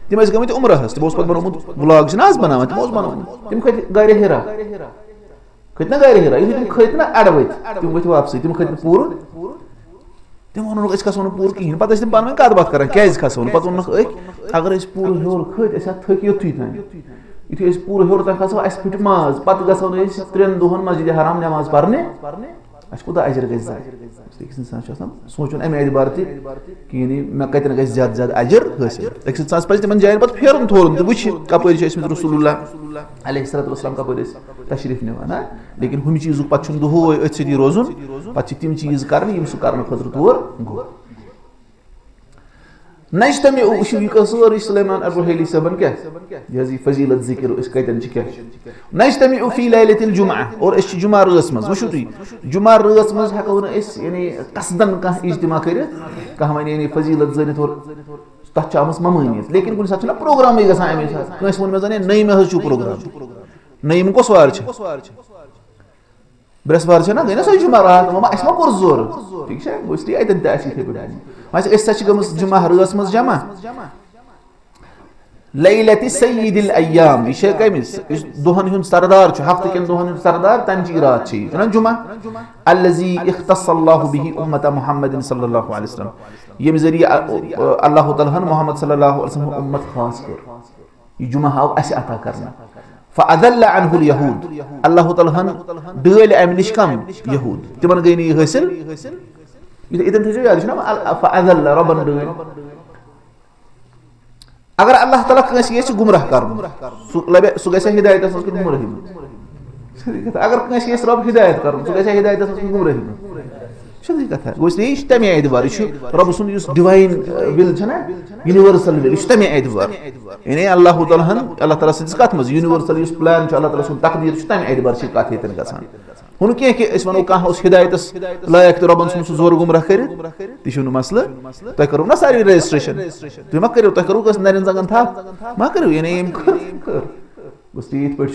तम गमत उम्रहस तमो पे बनोमुत व्लॉग ना बनावान तमो बनोमुत तम खत गारे हिरा खत ना गारे हिरा यु तम खत ना अड़वत तम वत वापस तम खत पूर तम वन अस खसो पूर कहीं पे तम पान कत बात कर क्या खसो पे वन अगर पूर हेर खत थक योथु तान यु पूर हेर तक खसो अस फिट माज पे गो 3 दोहन मस्जिद हराम नमाज पढ़ने अस कूत अजर गई इंसान सोचन अमे एतबार कि मे कतन ग ज्यादा ज्यादा अजर हासिल अक्स इंसान पे तम जायन पे फेरन थोरन तो वुच कपर रसूलुल्लाह अलैहिस्सलाम कपर तशरीफ निवान लेकिन हम चीज़ पे दोहै अथ सी रोजन पे तम चीज़ कर सह कर खुद तौर गो नजतमी सारी सुलेमान अल-रुहैली सबन क्या यह फजीलत जिक्र कतन क्या नजतमी फी लैलतिल जुमअ और जुमा रात मज वुचु तुम जुमा रात मज हेको यानी कसदन कह इज्तिमा कर कह वन यानी फजीलत जनित और तथ आमस ममानियत लेकिन कुछ साथ प्रोग्राम गसान अमे कस वो मे नई मे प्रोग्राम नईम कस वार बृहस्पति ना गई ना सो जुमा रात अस मा कोर जोर ठीक है इसलिए अतन तक गम जुमा रात मज जमा लैलति सय्यिदिल अय्याम यह कमिस दोहन हुंद सरदार हफ्ते कन दोहन हुंद सरदार तमची रात ना जुमा अल्लज़ी इख्तस्सल्लाहु बिही उम्मत मुहम्मद सल्लल्लाहु अलैहि वसल्लम यम जरिए अल्लाह तआला मुहम्मद सल्लल्लाहु अलैहि वसल्लम उम्मत खास कर जुमा हाव अस अता करना फ़अज़ल्ल अन्हुल यहूद अल्लाह तआला डल अम निश कम यहूद तिमन गई नहीं हासिल इतन थो याद ना फ़अज़ल्ल रबन डल अगर अल्लाह तआला कस गुमराह कर सह गया हिदायत गुमराही अगर कस रब हिदायत कर सह गया हिदायत गुमराही सीधी कथा गो इसलिए तमे एतबार रब सुन डिवाइन विल यूनिवर्सल विल तमे एतबार यानी अल्लाह ताला सदिस कत मज यूनिवर्सल प्लान अल्लाह ताला सुन तकदीर तमे एतबार कत ये गसान हुन कह कि वनो कह हिदायत लायक तो रबन सुन जोर गुमराह कर तह मसल तुम करो ना सारी रजिस्ट्रेशन तुम मा करो तुम करो नरन जगन था मा करो यानी पे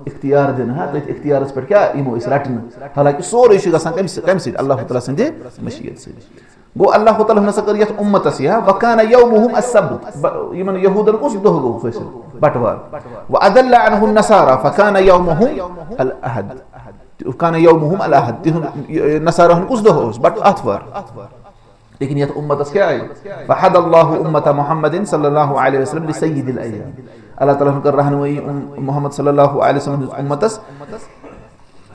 इख्तियार दिन तथ इख्तियारस पे क्या यमो रटन हालांकि सोरे कम अल्लाह ताला सद मशीयत से गो अल्लाह ताला हसा कर ये उम्मतस वकान यौमुहुम अस्सब्त यमन यहूदन कुछ दोह गो फैसल बटवार व अदल्ल अनहु नसारा फकान यौमुहुम अल अहद कान यौमुहुम अल अहद नसारा कुछ दोह बट आतवार लेकिन यह उम्मतस क्या आई फहदल्लाहु उम्मत मुहम्मदिन सल्लल्लाहु अलैहि वसल्लम लिसय्यिदिल अय्याम अल्लाह ताला कर रहनुमाई मोहम्मद सल्लल्लाहु अलैहि वसल्लम उम्मतस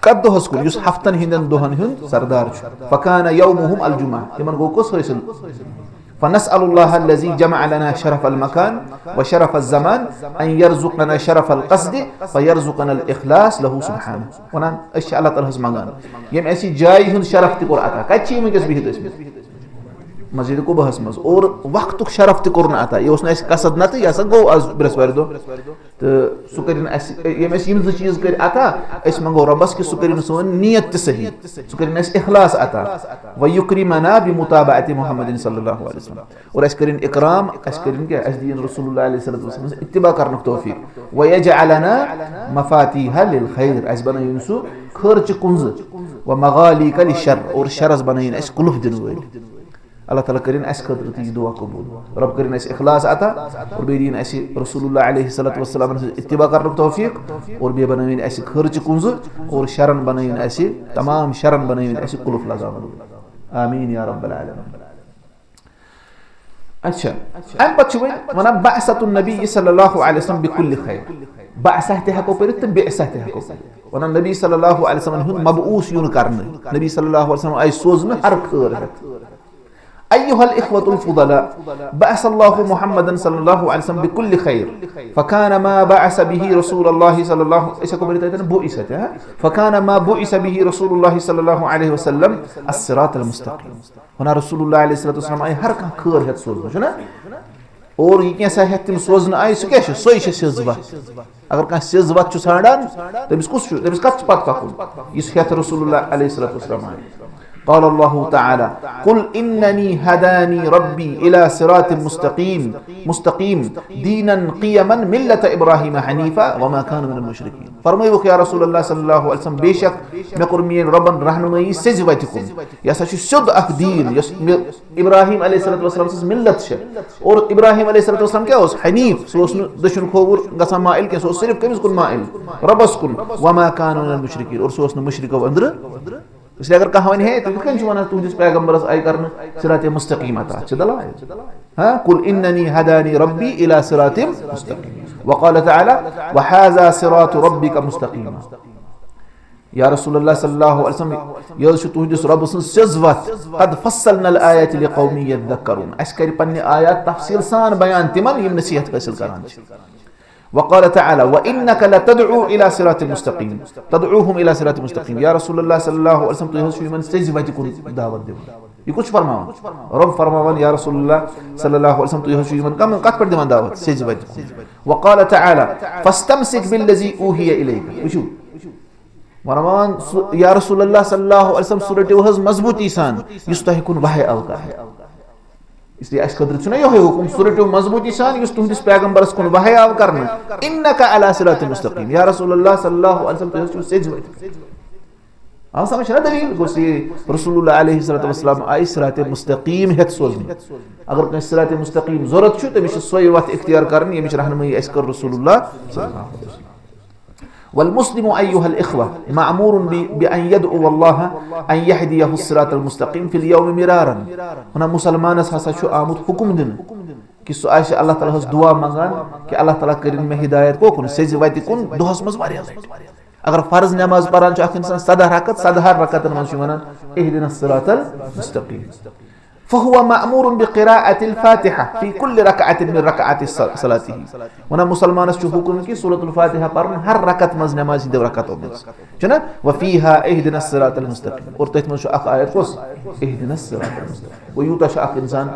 कद दोहस कुन युस हफ्तन हिंदन दोहन हुन सरदार फकान यौमुहुम अल जुमा तिमन गो कुस हासिल फनसअलुल्लाह अल्लज़ी जमअ लना शरफ अल मकान व शरफ अल ज़मान अन यरज़ुक़ना शरफ अल क़स्द फयरज़ुक़ना अल इखलास लहु सुब्हानहु वनान अश अल्लाह ताला मंगान यम ऐसी जाय हुन शरफ त कोर अता कच्ची में बिहित मस्जिद को बहस मज और वक्त शरफ तोर अता यह कसद ना तो यह गो आज बृहस्पति दो तो सह कर चीज कर अता मंगो रबस कि सह कर सोन नीयत सही सह कर इखलास अता व युक्रिमना बिमुताबअत मुहम्मद सल्लल्लाहु अलैहि वसल्लम और कर इकराम क्या दीन रसूलुल्लाह अलैहि वसल्लम इत्तिबा करन तौफीक व यजअलना मफातीह लिल खैर बनाइन सु खर्च कुंज व मगालिक लिशर और शरस बनाइन कुलुफ दिन वल अल्लाह ताला करें खतर ती दुआ कबूल रब करें इखलास अता और बे दीन रसूलुल्लाह अलैहि वसल्लम इत्तिबा करने तौफीक और बे बनाइन खर्च कुंज और शरन बनाइन तमाम शरन बनाइन कुलुफ लगावन आमीन या रब्बल आलमीन अच्छा अम पे वन बअसतुन नबी सल्लल्लाहु अलैहि वसल्लम बिकुल्लि खैर बअसा ते हको पर त बेअसा ते हको वन नबी सल्लल्लाहु अलैहि वसल्लम मबऊस युन करने नबी सल्लल्लाहु अलैहि वसल्लम आई सोजन हर खैर अय्युहल इख्वतुल फुदला बअसल्लाहु मुहम्मदन सल्लल्लाहु अलैहि वसल्लम बिकुल्लि खैर फकान मा बअस बिही रसूलुल्लाह सल्लल्लाहु ऐसा को बोलते हैं बुइसत है फकान मा बुइस बिही रसूलुल्लाह सल्लल्लाहु अलैहि वसल्लम अस्सिरातल मुस्तकीम होना रसूलुल्लाह अलैहि वसल्लम आई हर का खैर है सोज ना और ये कैसा है तुम सोजन आई सो क्या सोई सिजवा अगर का सिजवा छु छाड़ान तमिस कुछ तमिस कत पत पकुन इस है रसूलुल्लाह अलैहि वसल्लम قال الله تعالى قل إنني هداني ربي إلى صراط مستقيم دينا قيما ملة إبراهيم حنيفا وما كان من المشركين. فرمایوک یا رسول الله صلی الله علیه وسلم بیشک مے کور مین ربن رہنمائی سز وتہ کن یہ ہسا چھ سیود اخ دین یس ابراہیم علیہ الصلوۃ والسلام سز ملت چھ اور ابراہیم علیہ الصلوۃ والسلام کیا اوس حنیف سو اوس دشن کھوور گژھان مائل کہ سو صرف کمس کن مائل ربس کن وما كان من المشركين اور سو اوس مشرکو اندر اس لیے اگر کہا ون ہے تو کن چھ ونان تہندس پیغمبرس آئی کرن صراط مستقیم عطا چھ دلائل ہاں قل انني هداني ربي الى صراط مستقيم وقال تعالى وهذا صراط ربك مستقيما. یا رسول اللہ صلی اللہ علیہ وسلم یہ تہندس رب سن سزوت قد فصلنا الآیات لقوم يذكرون اس کر پنہ آیات تفصیل سان بیان تمن یم نصیحت حاصل کران چھ. وقال تعالى وإنك لتدعو إلى صراط مستقيم تدعوهم إلى صراط مستقيم. يا رسول الله صلى الله عليه وسلم تهسوي من سجبتكم دعوت دو یہ کچھ فرماون رب فرماون یا رسول اللہ صلی اللہ علیہ وسلم تهسوي من کم قد پر دمان دعوت سجبتكم. وقال تعالى فاستمسك بالذي اوحي اليك وشو فرمان یا رسول اللہ صلی اللہ علیہ وسلم سورۃ وحز مضبوطی سان یستحقون وحی اوقا اس لیے اس قدر چھنا یہ حکم سورۃ مضبوطی سان یس تہندس پیغمبرس کن وحی آو کرنا انک علی صراط مستقیم. یا رسول اللہ صلی اللہ علیہ وسلم تہسوی سجوت آپ سمجھ رہا دلیل گوسی رسول اللہ علیہ السلام آئی صراط مستقیم ہت سوزنی اگر کہیں صراط مستقیم ضرورت چھو تمہیں سوئی وقت اختیار کرنی یہ رہنمائی اس کر رسول اللہ صلی اللہ علیہ وسلم. والمسلم أيها الإخوة مأمور بأن يدعو الله أن يهديه الصراط المستقيم في اليوم مرارا. هنا مسلمان ہسا چھو آمد حکم دن کہ سو آئیش اللہ تعالیٰ ہس دعا منگان کہ اللہ تعالیٰ کرن میں ہدایت کو کن سیز ویتی کن دہس مز واریاہ لٹ. اگر فرض نماز پران چھو اخ انسان 100 رکعت من چھو ونان اهدنا الصراط المستقيم فهو مأمور بقراءة الفاتحة في كل ركعة من ركعات صلاته. ونا مسلمان اس حکم کی سورۃ الفاتحہ پرن ہر رکعت مز نماز دو رکعتوں میں چنا وفيها اهدنا الصراط المستقيم اور تت من اخ آیت کو اهدنا الصراط المستقيم و یوتا شاق انسان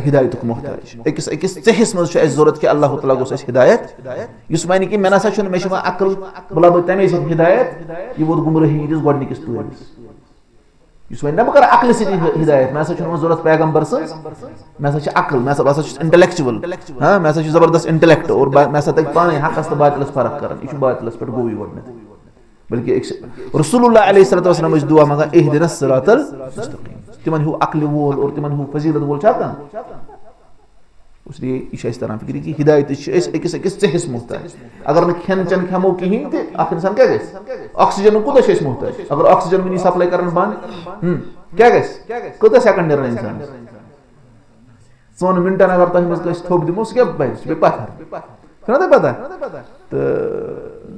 ہدایت کو محتاج ایکس تہس مز چھ ضرورت کہ اللہ تعالی گوس ہدایت یس معنی کہ منا سا چھ مشما عقل بلا تمی ہدایت یہ وہ گمراہی اس گڈ نکس پویس یس وین نہ کر عقل سے ہدایت میں سچ ضرورت پیغمبر سے میں سچ عقل میں سچ انٹلیکچوئل ہاں میں سچ زبردست انٹلیکٹ اور میں سچ پانے حق است باطل فرق کرن یہ باطل پر گوئی ورن بلکہ رسول اللہ علیہ الصلوۃ والسلام اس دعا مگا اهدنا الصراط المستقيم تمن ہو عقل وول اور تمن ہو فضیلت وول چاہتا اس لیے یہ اس طرح فکر کی ہدایت ایکس صحیح محتاج اگر نہ کھن چن کھمو کہیں تے اخ انسان کیا گس آکسیجن کو دش محتاج اگر آکسیجن منی سپلائی کرن بند کیا گس کوتا سیکنڈ نر انسان سون منٹن اگر تہ مس گس تھوب دمو سکے بے پتھر چھنا پتہ تو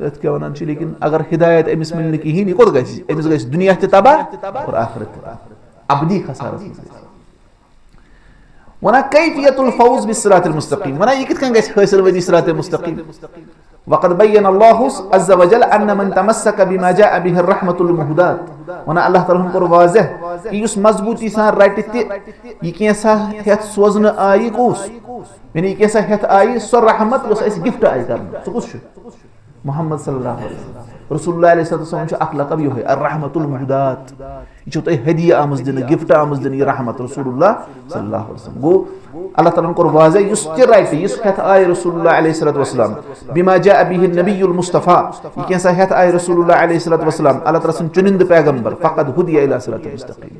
ات کیا ونان چھ لیکن اگر ہدایت امس ملن کہیں یہ کوت گس امس گس دنیا تے تباہ اور آخرت ابدی خسارہ ونا كيفية الفوز بالصراط المستقيم ونا يكت كان جالس حاصل ودي صراط المستقيم. وقد بين الله عز وجل أن من تمسك بما جاء به الرحمة المهداة ونا الله تعالى هم واضح يس مضبوط انسان رائٹ يكيسا هت سوزن آي كوس يعني يكيسا هت آي سر رحمت وس اس گفٹ آي کرن سو محمد صلی اللہ علیہ وسلم رسول اللہ علیہ وسلم اخ لقب یہ الرحمة المهداة یہ تو ہدیہ آمز دن گفٹ آمز دن یہ رحمت رسول اللہ صلی اللہ علیہ وسلم گو اللہ تعالیٰ کو واضح یس رائٹ یس ہت آئے رسول اللہ علیہ السلام بما جاء به النبی المصطفى یہ کیسا ہت آئے رسول اللہ علیہ السلام اللہ تعالیٰ سن چنند پیغمبر فقد هدی الى صراط المستقیم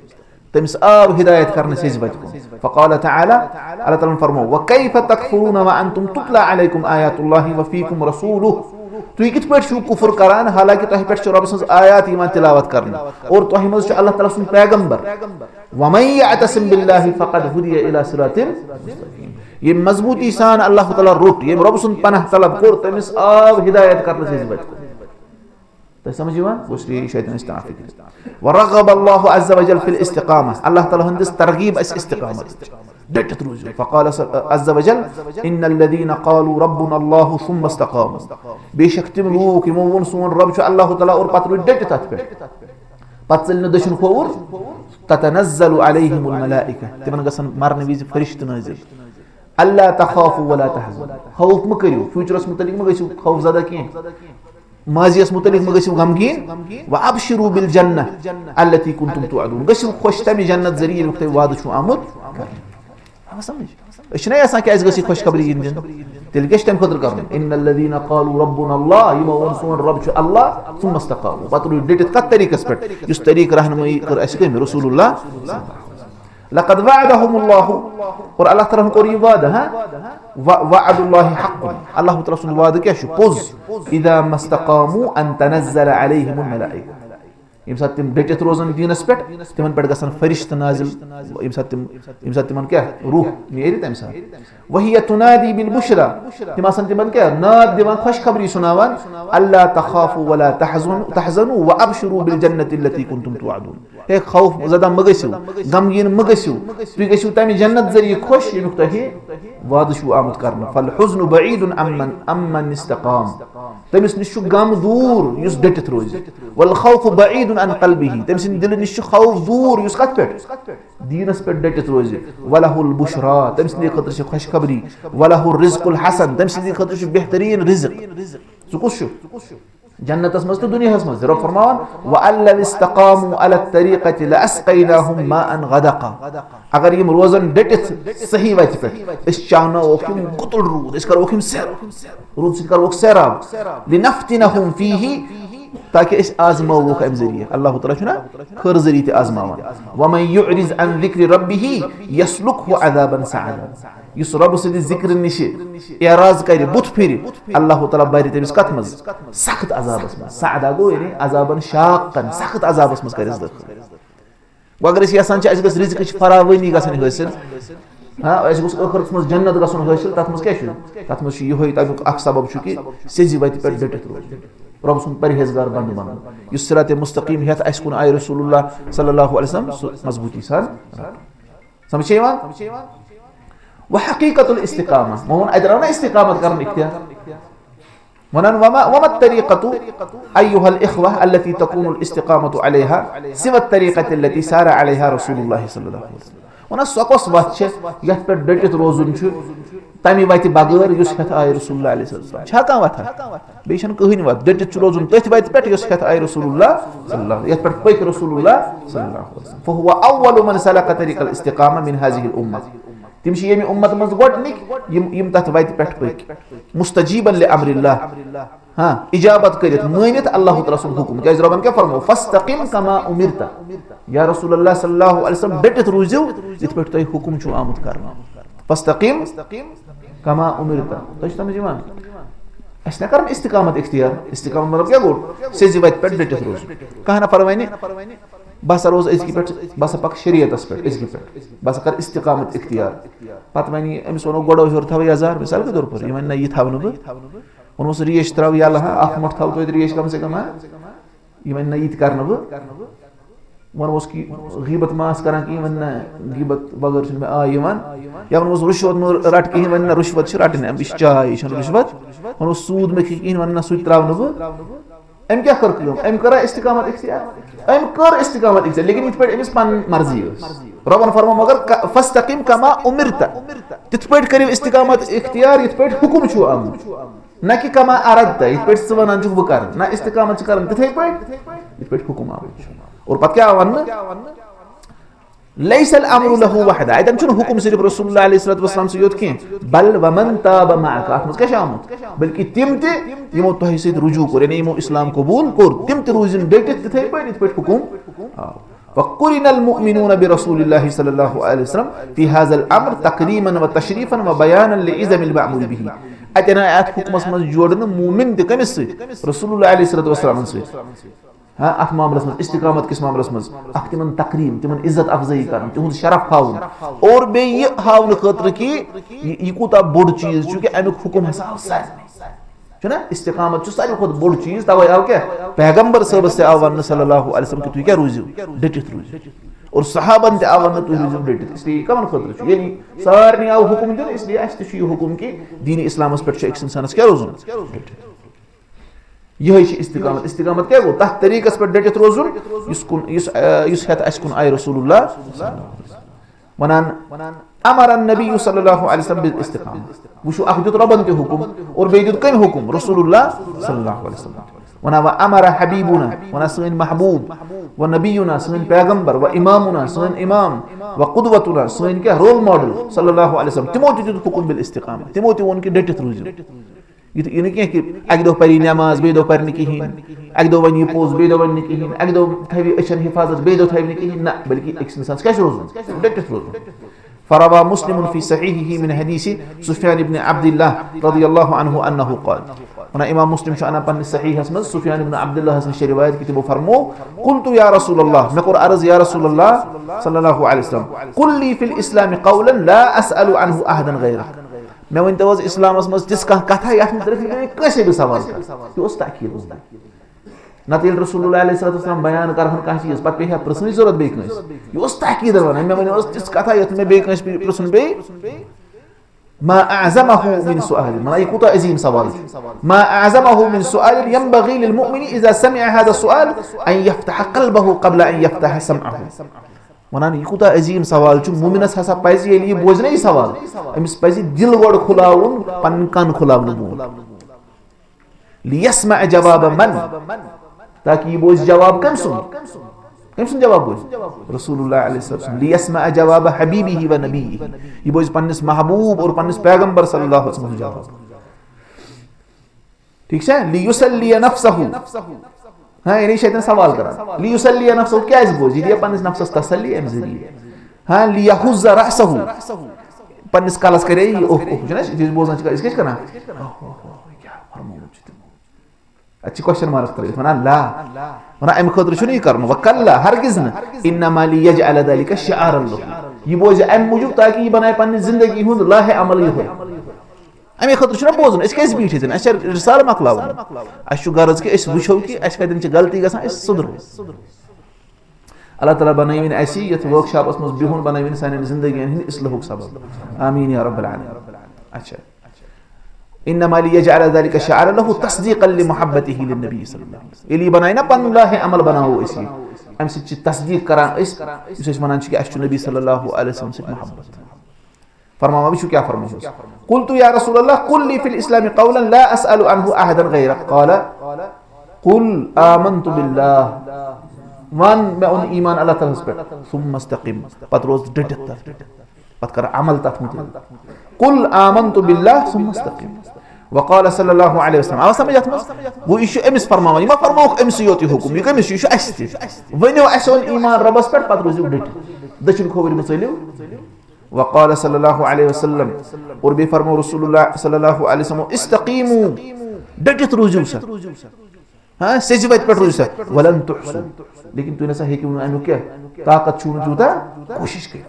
تمس آب ہدایت کرنے سے جبتکم. فقال تعالی اللہ تعالیٰ فرمو وکیف تکفرون وانتم تتلی علیکم آیات اللہ وفیکم رسولہ تُہۍ کِتھ پٲٹھۍ چھِو کُفر کران حالانکہ تۄہہِ پٮ۪ٹھ چھِ رۄب سٕنٛز آیات یِوان تِلاوت کرنہٕ اور تۄہہِ منٛز چھُ اللہ تعالیٰ سُنٛد پیغمبر ومن یعتصم باللہ فقد ہدی الی صراط مستقیم ییٚمۍ مضبوٗطی سان اللہ تعالیٰ روٚٹ ییٚمۍ رۄب سُنٛد پناہ طلب کوٚر تٔمِس آو ہدایت کرنہٕ سٕنٛزِ وتہِ کُن. تۄہہِ سمجھ یِوان گوٚو اس لیے یہِ چھُ اَتٮ۪ن اَسہِ فِکر ورغب اللہ عز وجل فی الاستقامہ اللہ تعالیٰ ہن دِژ ترغیب اَسہِ استقامت ڈٹت روزو. فقال عز وجل ان الذين قالوا ربنا الله ثم استقاموا بے شک تم لوگ یمو وون سون رب چھُ اللہ تعالیٰ اور پتہٕ روٗدۍ ڈٹِتھ تتھ پٮ۪ٹھ پتہٕ ژٔلۍ نہٕ دٔچھُن کھووُر تتنزل عليهم الملائکہ تمن گژھن مرنہٕ وِزِ فرشتہٕ نٲزِل اللہ تخافوا ولا تحزنوا خوف مہ کٔرِو فیوچرس متعلق مہ گٔژھِو خوف زدہ کینٛہہ माजियस मुतलिक मगसिव गमगीन व अबशिरू बिल जन्नह अल्लती कुंतुम तुअदून गसिव खुश तमि जन्नत जरिए युक्त वाद छु आमुद कर समझ अश नै आसान कैस गसि खुशखबरी दिन तेल गश तम खतर करन इन्नल लदीना क़ालू रब्बुना अल्लाह यम वन सोन रब छु अल्लाह सुम्मा इस्तक़ामू पतरु डिट कत तरीकस पेट युस तरीक रहनुमाई कर अस के रसूलुल्लाह लक़द वअदहुमुल्लाह और अल्लाह तआला को ये वादा है वअदुल्लाहि हक़्क़ुन अल्लाह तआला सुन वादा क्या छु पोज इदा मस्तक़ामू अन तनज़्ज़ल अलैहिमुल मलाइका यम साथ तिम डटित रोजन दीनस पे तिमन पे गसन फरिश्त नाजिल यम साथ तिमन क्या रूह नेरि तम साथ वही तुनादी बिल बुशरा तिमन तिमन क्या नाद दिवान खुशखबरी सुनावान अल्ला तखाफू वला तहज़नु व अबशिरू बिल जन्नति अल्लती कुंतुम तुअदून हे खौफ ज़दा मगसिव गमगीन मगसिव तुय गसिव तमि जन्नत जरिए खुश यमुक तहि वाद छु आमद करना फल हुज़्नु बईदुन अम्मन इस्तक़ाम तमिस निश गम दूर युस डटित रोज वल खौफ बईदुन अन क़ल्बिही तमिस दिल निश खौफ दूर युस कत पे दीनस पे डटित रोज वलहुल बुशरा तमिस ने खतर से खुशखबरी वलहुर रिज़्क़ुल हसन तमिस ने खतर से बेहतरीन रिज़्क़ सुकुश जन्नत मज तो दुनिया मज रब फरमान व अल्ल इस्तक़ामू अला तरीक़ति लअस्क़ैनाहुम माअन गदक़ा अगर यम रोजन डटित सही वत पे इस चाहना ओखिम गुतुल रूद इस कर ओखिम सैर रूद से कर ओख सैराब लिनफ्तिनहुम फीही ताकि इस आजमाओ का जरिए अल्लाह तआला छना खर जरिए आजमावन व मन युरिज अन ज़िक्र रब्बिही यसलुकहु अज़ाबन सअदा युस रब से जिक्र निश एराज कर बुत फिर अल्लाह तआला बारि तमिस कत मज सख्त अजाबस मज सअदा गो यानी अजाबन शाकन सख्त अजाबस मज कर अगर इस यसान छ अस रिज़्क़ फरावनी गसन हासिल हां अस गुस आखिरत मज जन्नत गसन हासिल तत मज क्या छु तत मज यही तमुक अख सबब छु कि सेजी वत पे डटित रोज रब सुन परहेजगार बन युस सिरात मुस्तकीम हेत अस कुन आय रसूलुल्लाह सल्लल्लाहु अलैहि वसल्लम मजबूती सान समझे यवान व हकीकतुल इस्तिकामा मोहन अदराना इस्तिकामत करन इख्तियार वनन वमा तरीक़तु अय्युहल इख्वा अल्लती तकूनुल इस्तिकामतु अलैहा सिवा तरीक़ति अल्लती सारा अलैहा रसूलुल्लाह सल्लल्लाहु अलैहि वसल्लम वना सकस वत छ यत पे डटित रोजुन छु तमि वत बगैर युस हेत आय रसूलुल्लाह अलैहि वसल्लम छ का वत बे छन कहन वत डटित छु रोजुन तथ वत पे युस हेत आय रसूलुल्लाह सल्लल्लाहु अलैहि यत पे पक रसूलुल्लाह सल्लल्लाहु अलैहि वसल्लम फहुवा अव्वलु मन सलक तरीक़ल इस्तिकामा मिन हाज़िहिल उम्मह तिम छ यमी उम्मत मज गोडनिक यम तथ वत पे पक मुस्तजीबन लि अम्रिल्लाह हां इजाबत करित मानित अल्लाह तआला सुन हुकुम क्या रबन क्या फरमाओ फस्तकिम कमा उमिरता या रसूलुल्लाह सल्लल्लाहु अलैहि वसल्लम डटित रोजियो इत पे तय हुकुम छु आमद करना फस्तकिम कमा उमिरता तो समझिमान अस न करन इस्तिकामत इख्तियार मतलब क्या गो सेजी वत पे डटित रोज कहना फरमाइने बस रोज इसकी पे बस पक शरीयतस पे इसकी पे बस कर इस्तिकामत इख्तियार पत वनी अमिस वनो गोडो हर थव हजार मिसाल के तौर पर यमन न ये थावनु ब वनोस रियश त्राव यल्ला अख मठ थाव तो रियश कम से कम यमन न ये करन ब वनोस की गीबत मास करन की यमन न गीबत बगर छ में आ यमन या वनोस रुश्वत रट की यमन न रुश्वत छ रटने बिश चाय छ रुश्वत वनोस सूद में की यमन न सुत त्राव न ब एम क्या कर क्यों एम करा इस्तिकामत इख्तियार एम कर इस्तिकामत इख्तियार लेकिन इत पे एमिस पन मर्जी रबन फरमा मगर फस्तकिम कमा उमिरता तित पे करियो इस्तिकामत इख्तियार इत पे हुकुम छु आम न कि कमा अरदता इत पे सवनान छु कर ना इस्तिकामत करन तिथे पे इत पे हुकुम आम और पत क्या वन लैसल अम्रु लहु वहदा आयतन छु हुकुम सिर्फ रसूलुल्लाह अलैहि वसल्लम से योत के बल वमन ताब माका अतमस क्या शामत बल्कि तिम ते यमो तोहि से रुजू करे ने यमो इस्लाम कबूल कर तिम ते रुजिन डेट थे पे इत पे हुकुम फकुरिनल मुमिनून बिरसूलिल्लाह सल्लल्लाहु अलैहि वसल्लम फी हाज़ल अम्र तकरीमन व तशरीफन व बयानन लिइज़मिल मअमूर बिही अतना आयत हुकुमस मज जोड़न मोमिन ते कमिस रसूलुल्लाह अलैहि वसल्लम से हाँ अथ मामलस मज इस्तिकामत किस मामलस मज अख तिमन तकरीम तिमन इज्जत अफजाई करन तिहुंद शरफ हाउन और बे ये हाउन खतर की ये कोता बोड़ चीज चूंकि अमुक हुकुम हसा छ ना इस्तिकामत छ सारी खुद बोड़ चीज तवे आव क्या पैगंबर साहब से आवन सल्लल्लाहु अलैहि वसल्लम की तू क्या रोजियो डटित रोजियो और सहाबन ते आवन तू रोजियो डटित इसलिए कमन खतर छ यानी सारनी आव हुकुम दिन इसलिए अस त हुकुम की दीन इस्लामस पर छ एक इंसानस क्या रोजुन यही इस्तिकामत इस्तिकामत क्या गो तह तरीकस पर डटित रोजुन युस हेत अस कुन आय रसूलुल्लाह वनान अमर नबी सल्लल्लाहु अलैहि वसल्लम बिल इस्तिकामा वुशु अख दित रबन के हुकुम और बे दित कम हुकुम रसूलुल्लाह सल्लल्लाहु अलैहि वसल्लम ونا وأمر حبيبنا ونا سن محبوب ونبينا سن پیغمبر وإمامنا سن إمام وقدوتنا سن كه رول موديل صلى الله عليه وسلم تمو تي حكم بالاستقامة تمو تي ون كي ڈٹت روزو یہ کہ اک دو پری نماز بے دو پرنی کہین اک دو ونی پوز بے دو ونی کہین اک دو تھوی اچھن حفاظت بے دو تھوی کہین نہ بلکہ ایک انسان کیسے روزو ڈٹت روزو فروى مسلم في صحيحه من حديث سفيان بن عبد الله رضي الله عنه أنه قال هنا إمام مسلم شو أنا بن الصحيح اسمه سفيان بن عبد الله اسمه رواية كتبه فرمو قلت يا رسول الله ما قر أرز يا رسول الله صلى الله عليه وسلم قل لي في الإسلام قولا لا أسأل عنه أحدا غيرك ما وين توز إسلام اسمه تسكه كثا يا أخي ترى كيسه بسوال يستأكيد نتيل رسول الله عليه الصلاة والسلام بيان كارهن كاشي اس پت پہ پرسنی ضرورت بیکنس یہ اس تحقیق ون مے ون اس کتھا یت مے بیکنس پرسن بے ما اعظمه من سؤال ما يكون عظيم سوال ما اعظمه من سؤال ينبغي للمؤمن اذا سمع هذا السؤال ان يفتح قلبه قبل ان يفتح سمعه ونان يكون عظيم سوال چ مومنس ہسا پزی یلی بوزنے سوال امس پزی دل گڈ کھلاون پن کان کھلاون ليسمع جواب من تاکہ یہ بوز جواب کم سن جواب بوز رسول اللہ علیہ وسلم لیسمع جواب حبیبہ و نبیہ یہ بوز پنس محبوب اور پنس پیغمبر صلی اللہ علیہ وسلم جواب ٹھیک ہے لیسلی نفسہ ہاں یعنی شیطان سوال کرا لیسلی نفسہ کیا اس بوز یہ پنس نفس تسلی ام ذریعہ ہاں لیحز رأسہ پنس کالس کرے اوہ جنا جس بوزنا اس کیا کرنا اچھی کوشچن مارک ترایت ونان لا ونان ام خاطر چھو نہیں کرنا وکلا ہرگز نہ انما لیجعل ذلك شعارا له یہ بوز ام موجود تاکہ یہ بنائے پنی زندگی ہند لاہ عمل یہ ہوئے امی خاطر چھو بوزن اس کیس بیٹھ ہے اس رسالہ مکلاون اس چھو غرض کہ اس وچھو کہ اس کتن چھ غلطی گژھان اس سدرو اللہ تعالی بنائین ایسی یت ورک شاپ اس مز بہون بنائین سانن زندگی ہند اصلاح سبب آمین یا رب العالمین اچھا انما ليجعل ذلك شعارا له تصديقا لمحبته للنبي صلى الله عليه وسلم اللي بناينا بن الله عمل بناو اسي ام سچ تصدیق کران اس منان چھ کہ اس نبی صلی اللہ علیہ وسلم سے محبت فرماوا بھی کیا فرمایا قلت يا رسول الله قل لي في الاسلام قولا لا اسال عنه احدا غيرك قال قل آمنت بالله من من ایمان اللہ تعالی پر ثم استقم پتروز ڈٹت پت کر عمل تات قل آمنت بالله ثم استقم وقال صلى الله عليه وسلم او سمجت وہ ایشو امس فرماوان ما فرماوک امس یوتی حکم یہ کمس ایشو استی ونیو اسون ایمان ربس پر پت روزو ڈٹ دچن کھوور مسلیو وقال صلى الله عليه وسلم اور بے فرمو رسول اللہ صلی اللہ علیہ وسلم استقیموا ڈٹت روزو سا ہاں سجوت پر روزو سا ولن تحصوا لیکن تو نسا ہے کہ انو کیا طاقت چھون چوتا کوشش کر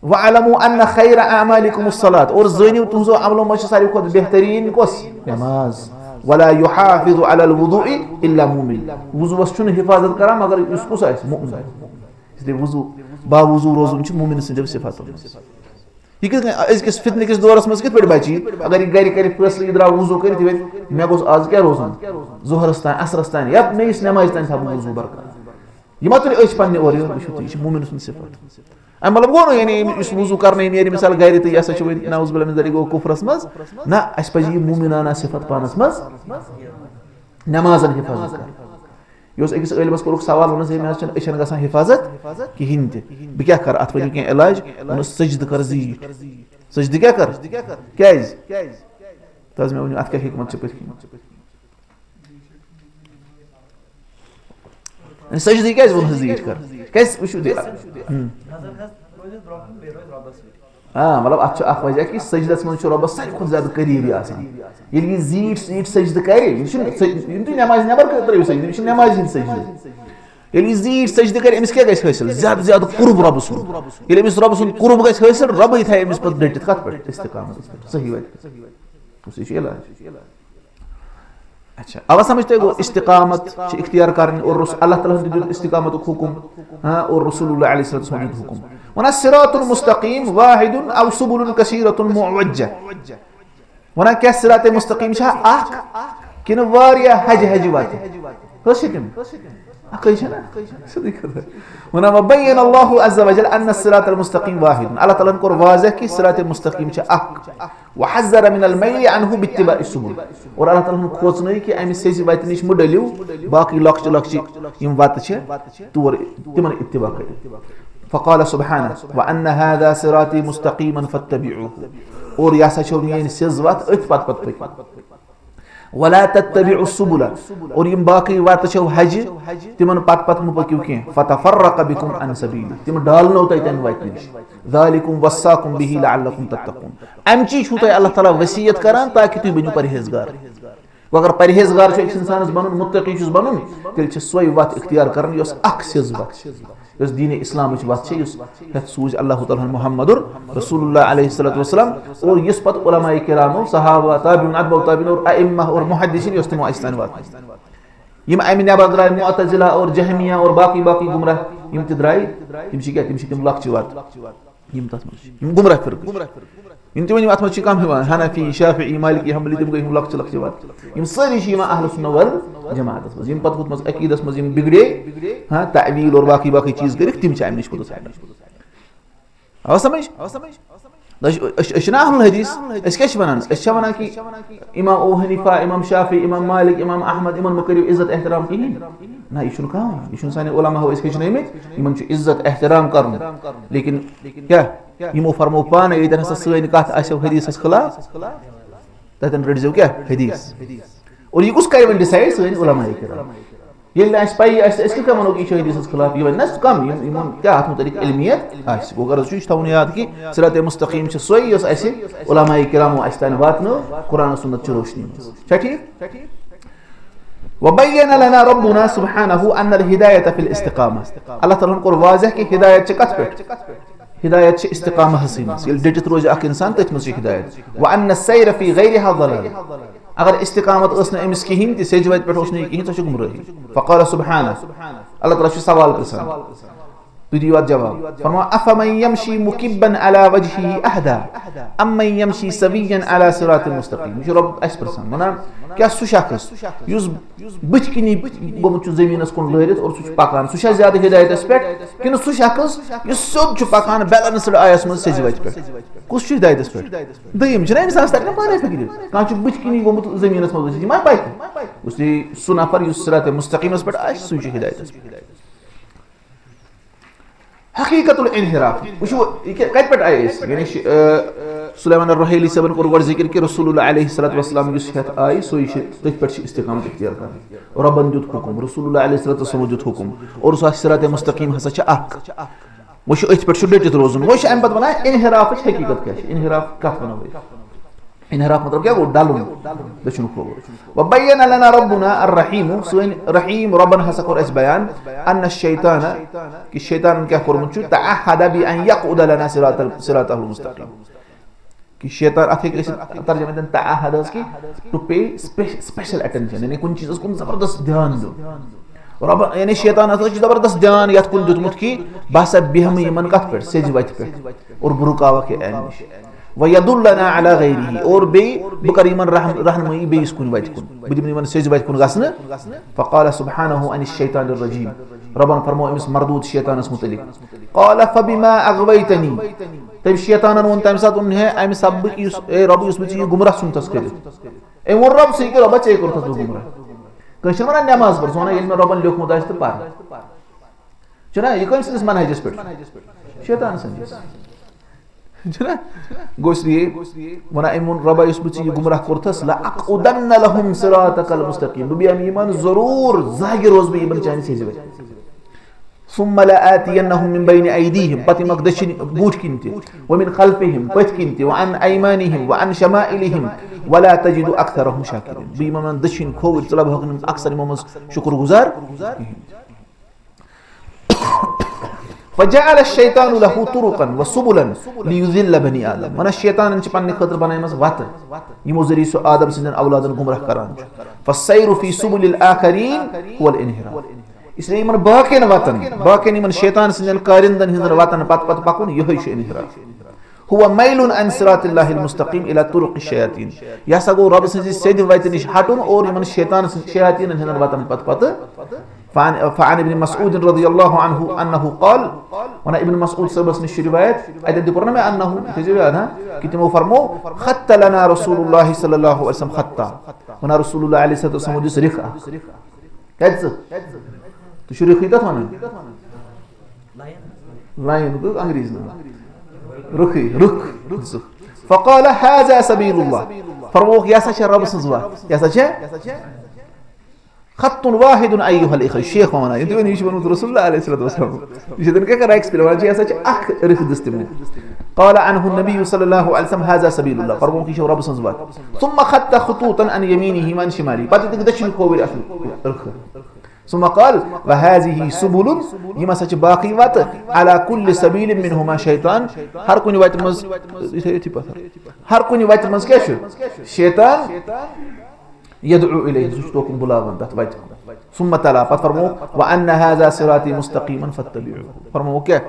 وَعَلَمُوا أَنَّ خَيْرَ أَعْمَالِكُمُ الصَّلَاةُ اور زینیو تنزو عملو مجھ ساری خود بہترین کس نماز وَلَا يُحَافِظُ عَلَى الْوُضُوءِ إِلَّا مُؤْمِنٌ وضو بس چھن حفاظت کرا مگر اس کو سائس مؤمن اس لیے وضو با وضو روزن چھ مومن سند صفات یہ کہ اس کس فتنہ کس دورس مز کت پڑ بچی اگر یہ گری کری فیصلہ ادرا وضو کری تی میں گوس آج کیا روزن ظہرستان عصرستان یا میں اس نماز تان تھا وضو برقرار یہ مت اس پنے اور یہ مومن سند صفات مطلب گو یعنی اس وضو کرنے نیری مثال گھر تو یہ چھ نعوذ باللہ من ذلک گو کفرس مز نہ اس پہ یہ مومنانہ صفت پانس مز نمازن حفاظت کر یہ اکس علمس کورک سوال ونس ہے میں اچھن گژھان حفاظت کہین تہ بہ کیا کر ات ونیو کینٛہہ علاج ونس سجدہ کر زیٖٹھ سجدہ کیا کر کیاز تاز میں ونیو ات کیا حکمت چھ پتھ سجدہ کیاز ون زیٖٹھ کر کیاز وچھو دے ہاں مطلب اتھ اخ وجہ کہ سجدس من ربس ساروی کھۄتہٕ زیادٕ قریبی آسان ییٚلہِ یہِ زیٖٹھ سجدٕ کرِ یِم تُہۍ نٮ۪مازِ نٮ۪بر ترٲیِو سجدٕ یہِ چھِ نٮ۪مازِ ہٕنٛدۍ سجدٕ ییٚلہِ یہِ زیٖٹھ سجدٕ کرِ أمِس کیاہ گژھِ حٲصِل زیادٕ زیادٕ قرب رۄبہٕ سُنٛد ییٚلہِ أمِس رۄبہٕ سُنٛد قرب گژھِ حٲصِل رۄبٕے تھایہِ أمِس پتہٕ ڈٔٹِتھ کتھ پٮ۪ٹھ استقامتس پٮ۪ٹھ صحیح واتہِ سُہ چھُ علاج اچھا اب سمجھتے گو استقامت اختیار کرنے اور اللہ تعالیٰ نے دیت استقامت حکم اور رسول اللہ علیہ وسلم نے حکم ونا صراط المستقیم واحد او سبل کثیرۃ معوجہ ونا کیا صراط مستقیم چھا اکھ کن واریاہ حج واتے ونعم بين الله عز وجل أن الصراط المستقيم واحد. الله تعالى نقول واضح कि صراط المستقيم छ अक وحذر من الميل عنه باتباع السبل. और الله تعالى खोजने कि अमि सेज वत निश मुडलियो बाकी लक्ष्य यम वत छ तोर तिमन इत्तिबा कर. فقال سبحانه وأن هذا صراطي مستقيما فاتبعوه. और यासा छ मेन सेज वत अथ पत वला तत्तबिउ सुबुल. और यम बाकी वत छ हज तिमन पत मु पकियो के फतफरक बिकुम अन सबील. तिम डालनो तय तन वत निश. ذلكم वसाकुम बिहि लअल्लकुम तत्तकुन. अमची छु तय अल्लाह ताला वसीयत करान ताकि तुम बनियो परहेजगार. अगर परहेजगार छ इंसानस बनन मुत्तकी छ बनन तेल छ सोय वत इख्तियार करन योस अक सेज वत योस दीन इस्लाम छ वत छ योस हत सूज अल्लाह ताला मुहम्मदुर रसूलुल्लाह अलैहि सल्लतु वसल्लम. और यस पत उलमाए किराम सहाबा ताबिउन अतबा ताबिउन और अइम्मा और मुहद्दिसिन योस तम आइस्तान वत यम अमिन अबद्रा मुअतजिला और जहमिया और बाकी गुमराह यम तद्राई यम छ क्या तम छ तम लक्ष वत यम तस्म यम गुमराह फिर इन तम अतम छ कम हिवा हनफी शाफी मालिकी हम्बली तम गय लक्ष वत यम सारी छ अहले सुन्नह वल जमात यम पत मज अकीदस मज यम बिगड़े हां तावील और बाकी चीज कर तम छ अमनिश पत आवा समझ अशना अहल हदीस अस क्या वनान अस वनान कि इमाम अबू हनीफा इमाम शाफी इमाम मालिक इमाम अहमद इमन मकरियो इज्जत एहतराम कहीं ना यह कह यह साने उलमा हो इसके इमन इज्जत एहतराम कर. लेकिन क्या यमो फरमो पान यन हसा सन कत आसो हदीस खिलाफ ततन रटो क्या हदीस. और यह कुछ कर डिसाइड सन उलमा किराम ये पी वनो कि हदीस खिलाफ यह वन कम क्या अत मुतलिक इल्मियत अगर थवन याद कि सिरात मुस्तकीम सोई उलमा किरामो तान वातनो कुरान सुन्नत रोशनी ठीक. वबय्यन लना रब्बुना सुब्हानहु अन्न अल-हिदायत फिल इस्तिकामा. अल्लाह ताला को वाज़ह कि हिदायत छ कत पे हिदायत छ इस्तिकामा हसीन ये डिजिट रोज अक इंसान तथ मस हिदायत. व अन्न सैर फी गैरिहा ضلال. अगर इस्तिकामत अस न अमिस कहिन त सेजवत पे ओस न कहिन त छ गुमराही. फक़ाल सुब्हानहु अल्लाह ताला छ सवाल करसान तु दिवा जवाब फरमा अफमन यमशी मुकिब्बन अला वजहिही अहदा अम्मन यमशी सवियन अला सिरातिल मुस्तकीम. जो रब अस परसान मना क्या सु शख्स युस बचकिनी गोमुत जमीनस कुन लहरित और सु पकान सु ज्यादा हिदायतस पे कि सु शख्स युस सोद पकान बैलेंस्ड आयस मन सेजवत पे कुछ हिदायतस पे दयम जना इंसान तक पाने फिक्र का बचकिनी गोमुत जमीनस मन मा पाई उसी सु नफर युस सिरातिल मुस्तकीमस पे आयस सु हिदायतस पे. हकीकतुल इनहिराफ वशो कत पे आय यानी सुलेमान ar-रुहैली सबन को गड जिक्र कि रसूलुल्लाह अलैहि सल्लतु वसल्लम युस हत आय सोई तथ पे इस्तिकामत इख्तियार कर और रबन जुत हुकुम रसूलुल्लाह अलैहि सल्लतु वसल्लम जुत हुकुम और सो सिरात मुस्तकीम हसा छ अक वशो अथ पे डिजिट रोजन वश अम पत बना इनहिराफ हकीकत क्या इनहिराफ कत बना इनहिराफ मतलब क्या वो डालून दशनु को. वबय्यन लना रब्बुना ar-रहीम सुन रहीम रबन हसा कर इस बयान अन्न शैतान कि शैतान क्या करमुच तअहद बि अन यक़उद लना सिरातल मुस्तकीम कि शैतान अथे तर्जुमा देन तअहद की टू पे स्पेशल अटेंशन यानी कुछ चीज को जबरदस्त ध्यान दो. रब यानी शैतान अथ जबरदस्त ध्यान यत कुल दुतमुत कि बस बिहम यमन कत पे सेज वत पे और बुरुकावा के ऐनिश वयदुल्लना अला गैरिही और बे बकरीमन रहनुमाई बे इसकुन वत कुन बिदिमन सेज वत कुन गसन. फक़ाल सुब्हानहु अनिश शैतानिर रजीम रबन फरमो इस मरदूद शैतानस मुतलिक क़ाल फबिमा अग़वैतनी तब शैतानन वन तम साथ उन है अम सब इस ए रब इस बिच गुमराह सुनतस कर ए वो रब से के रब चे करतस गुमराह कशर मन नमाज पर सोना इल्म रबन लिखमुत आस्त पार जना ये कौन से मनहज पे शैतान संजिस जना गोसरिए वना इमन रब इस बिच गुमराह करतस ला अक़उदन्न लहुम सिरातकल मुस्तकीम बियाम ईमान जरूर जाहिर रोज भी इबन चाइन से सुम्मा लआतियन्नहुम मिन बैन अयदीहिम पतिमक दशिन बूट किनते व मिन खल्फिहिम पथ किनते व अन अयमानिहिम व अन शमाइलिहिम वला तजिदु अक्सरहुम शाकिरीन बीमन दशिन खोव तलब हकन अक्सर इमामस शुक्रगुजार. फजअल अश-शैतानु लहु तुरुकन व सुबुलन लियुज़िल्ल बनी आदम. मन शैतान छ पन्ने खतर बनायमस वत यमो जरी सो आदम सिंदन औलादन गुमराह करान छ. फसैरु फी सुबुलिल आखरीन हुवल इनहिराफ. इसलिए मन बाकिन वतन बाकिन मन शैतान सिंदन कारिंदन हिंदन वतन पत पकुन यही छ इनहिराफ. हुवा मैलुन अन सिरातिल्लाहिल मुस्तकीम इला तुरुक़िश शयातीन. या सगो रब से सेद वत निश हटुन और मन शैतान शयातीन हिंदन वतन पत فعن ابن مسعود رضي الله عنه أنه قال وانا ابن مسعود سبس نشي روايات أيضا دي ما أنه تجيبها كتمو فرمو خط لنا رسول الله صلى الله عليه وسلم خطا وانا رسول الله عليه الصلاة والسلام دي سريخة كذا تشريخ ده ثاني لاين ده أنجليزنا رخي رك فقال هذا سبيل الله فرموك يا ساشا رب سنزوا يا ساشا خط واحد أيها الإخوة الشيخ ومنا يدون يشبهون رسول الله عليه الصلاة والسلام يشدون كذا إكسبيرينس يا ساشا أخ رخ دستمو قال عنه النبي صلى الله عليه وسلم هذا سبيل الله فرموك يشوف رب سنزوا ثم خط خطوطا عن يمينه من شماله بعد تقدرش الكوبري أخي رخ ثم قال وهذه سبل يما سچ باقي وات على كل سبيل منهما شيطان هر كوني وات مز هر كوني وات مز كيش شيطان يدعو اليه زشتوكم بلاغن تحت بيت ثم تلا فرمو وان هذا صراطي مستقيما فاتبعوه فرمو كيف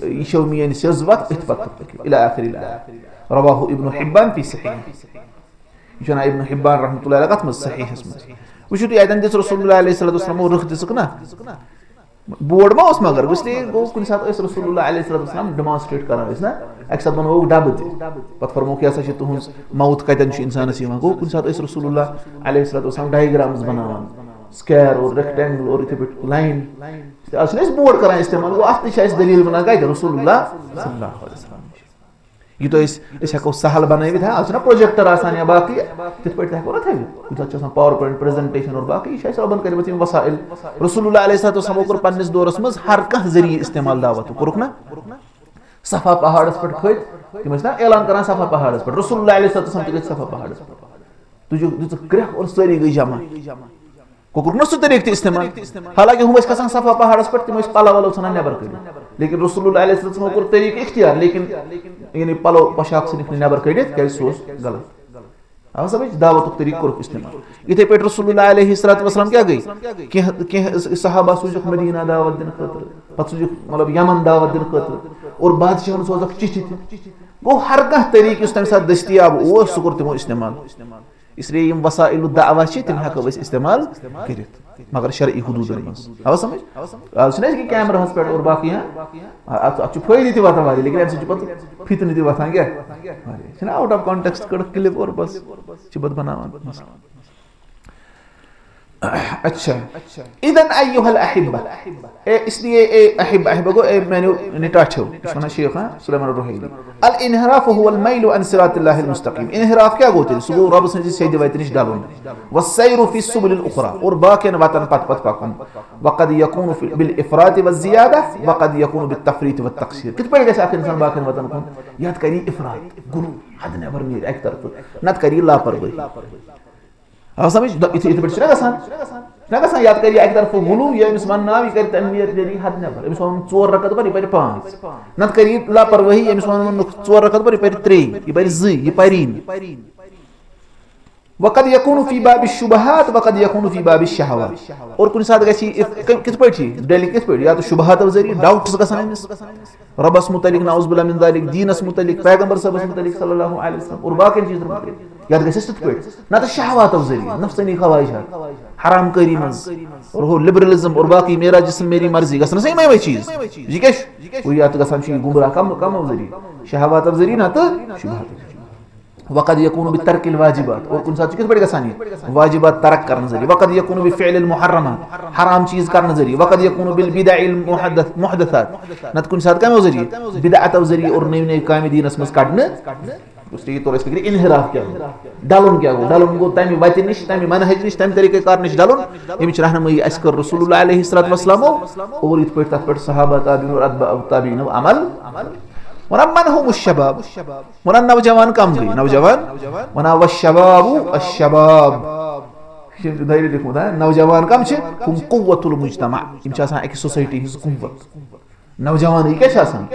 يشومين سيزبط اتفقوا الى اخر الايه رواه ابن حبان في صحيح يجنا ابن حبان رحمه الله عليه قسم صحيح اسمه وشو دي ايضا ديس رسول الله عليه الصلاه والسلام ورخ دسكنا بورد ما اس مگر इसलिए गो कुन साथ इस रसूल الله عليه الصلاه والسلام डेमोंस्ट्रेट करना इसना अक्सर बनो डबत पत फरमो कि ऐसा तुहंस मौत कतन छ इंसान से गो कुन साथ इस रसूल الله عليه الصلاه والسلام डायग्राम्स बनावन स्क्वायर और रेक्टेंगल और इथे लाइन असने इस बोर्ड करा इस्तेमाल गो असली शायद दलील बना गए रसूल الله सल्लल्लाहु अलैहि वसल्लम ये तो इस हको सहल बनाई था असना प्रोजेक्टर आसान या बाकी तित पे हको ना थे तो अच्छा पावर पॉइंट प्रेजेंटेशन और बाकी शायद रबन करे बती वसाइल रसूलुल्लाह अलैहि सल्लल्लाहु अलैहि वसल्लम पन्निस दौरस मज हर का जरिए इस्तेमाल दावत करुक ना सफा पहाड़स पर खत तिमस ना ऐलान करा सफा पहाड़स पर रसूलुल्लाह अलैहि सल्लल्लाहु अलैहि वसल्लम सफा पहाड़स पर तुझो क्रह और सरी गई जमा कोकुर न सु तरीके इस्तेमाल हालांकि हम इसका सफा पहाड़स पर तिमस पाला वाला सना नेबर कर लेकिन रसूलुल्लाह अलैहि वसल्लम को तरीके इख्तियार लेकिन यानी पलो पोशाक से निकले नेबर कडित क्या सोच गलत अब समझ दावत तरीक को इस्तेमाल इथे पे रसूलुल्लाह अलैहि वसल्लम क्या गई कि सहाबा सुजक मदीना दावत दिन खतर पत सुजक मतलब यमन दावत दिन खतर और बादशाह सोजक चिठी वो हर का तरीके उस टाइम साथ दस्तयाब वो सुकर तिमो इस्तेमाल इसलिए यम वसाइल दावा छ तिम हक बस इस्तेमाल करित मगर शरई हुदूदन मस अब समझ अब सुने कि कैमरा हस पेट और बाकी हैं अच्छु फायदे थी बात हमारी लेकिन ऐसे पत फितने थी बात क्या है आउट ऑफ कॉन्टेक्स्ट कर क्लिप और बस चिबत बनावा अच्छा इधन अय्युहल अहिब्बा इसलिए अहिब्बा को मैंने निटाछो सुना शेख हां सुलेमान रुहैली अल इनहराफ हुवा अल मैल अन सिरातिल्लाह अल मुस्तकीम इनहराफ क्या होते हैं सुबह रब से सही दिवायत निश डालूं वसैर फी सुबुल अल उखरा और बाकी वतन पत पत पाकन वक़द यकून बिल इफरात व ज़ियादा वक़द यकून बित तफरीत व तक़सीर कित पड़ेगा आखिर इंसान बाकी वतन को याद करी इफरात गुरु हद नेबर मीर एक तरफ नत करी लापरवाही अब समझ इथे पे ना गसान याद करिए एक तरफ गुलू या मुसलमान नाम कर तनवियत देरी हद नेबर मुसलमान 4 रकत पर पर 5 नत करिए लापरवाही या मुसलमान 4 रकत पर 3 ये पर z ये परीन वक़द यकून फी बाब शुबहात वक़द यकून फी बाब शहवात और कुन साथ गसी किस पटी डेली किस पटी या तो शुबहात जरिए डाउट्स गसान रबस मुतलिक नाउज बिल्लाह मिन जालिक दीनस मुतलिक पैगंबर सब मुतलिक सल्लल्लाहु अलैहि वसल्लम और बाकी चीज मुतलिक याद गसी तित पट ना तो शहवात जरिए नफ्सनी ख्वाहिशात हराम करी मज और हो लिबरलिज्म और बाकी मेरा जिस्म मेरी मर्जी गसन सही में चीज जी के वो या तो गसान छी गुमराह कम जरिए शहवात जरिए ना तो शुबहात वक़द यकूनु बितर्किल वाजिबात और कुन साथ किस बड़ी गसानी वाजिबात तरक करने जरिए वक़द यकूनु बिफ़िअलिल मुहर्रमात हराम चीज करने जरिए वक़द यकूनु बिल बिदअल मुहदथात नत कुन साथ का जरिए बिदअत जरिए और नई नई काम दीन असमस काटने उसकी तो इसके इनहिराफ क्या डालून क्या डालून को टाइम बात निश टाइम मनहज निश टाइम तरीके कार निश डालून यमिच रहनुमाई अस्कर रसूलुल्लाह अलैहि सल्लल्लाहु अलैहि वसल्लम और इत पर तत पर सहाबा ताबीन और अतबा ताबीन अमल वनमन हुम शबाब वना नौजवान कम गई नौजवान वना वशबाबु अशबाब धैर्य लिखो था नौजवान कम छे हुम कुव्वतुल मुजतमा इम छ आसान एक सोसाइटी हिज कुव्वत नौजवान ये क्या आसान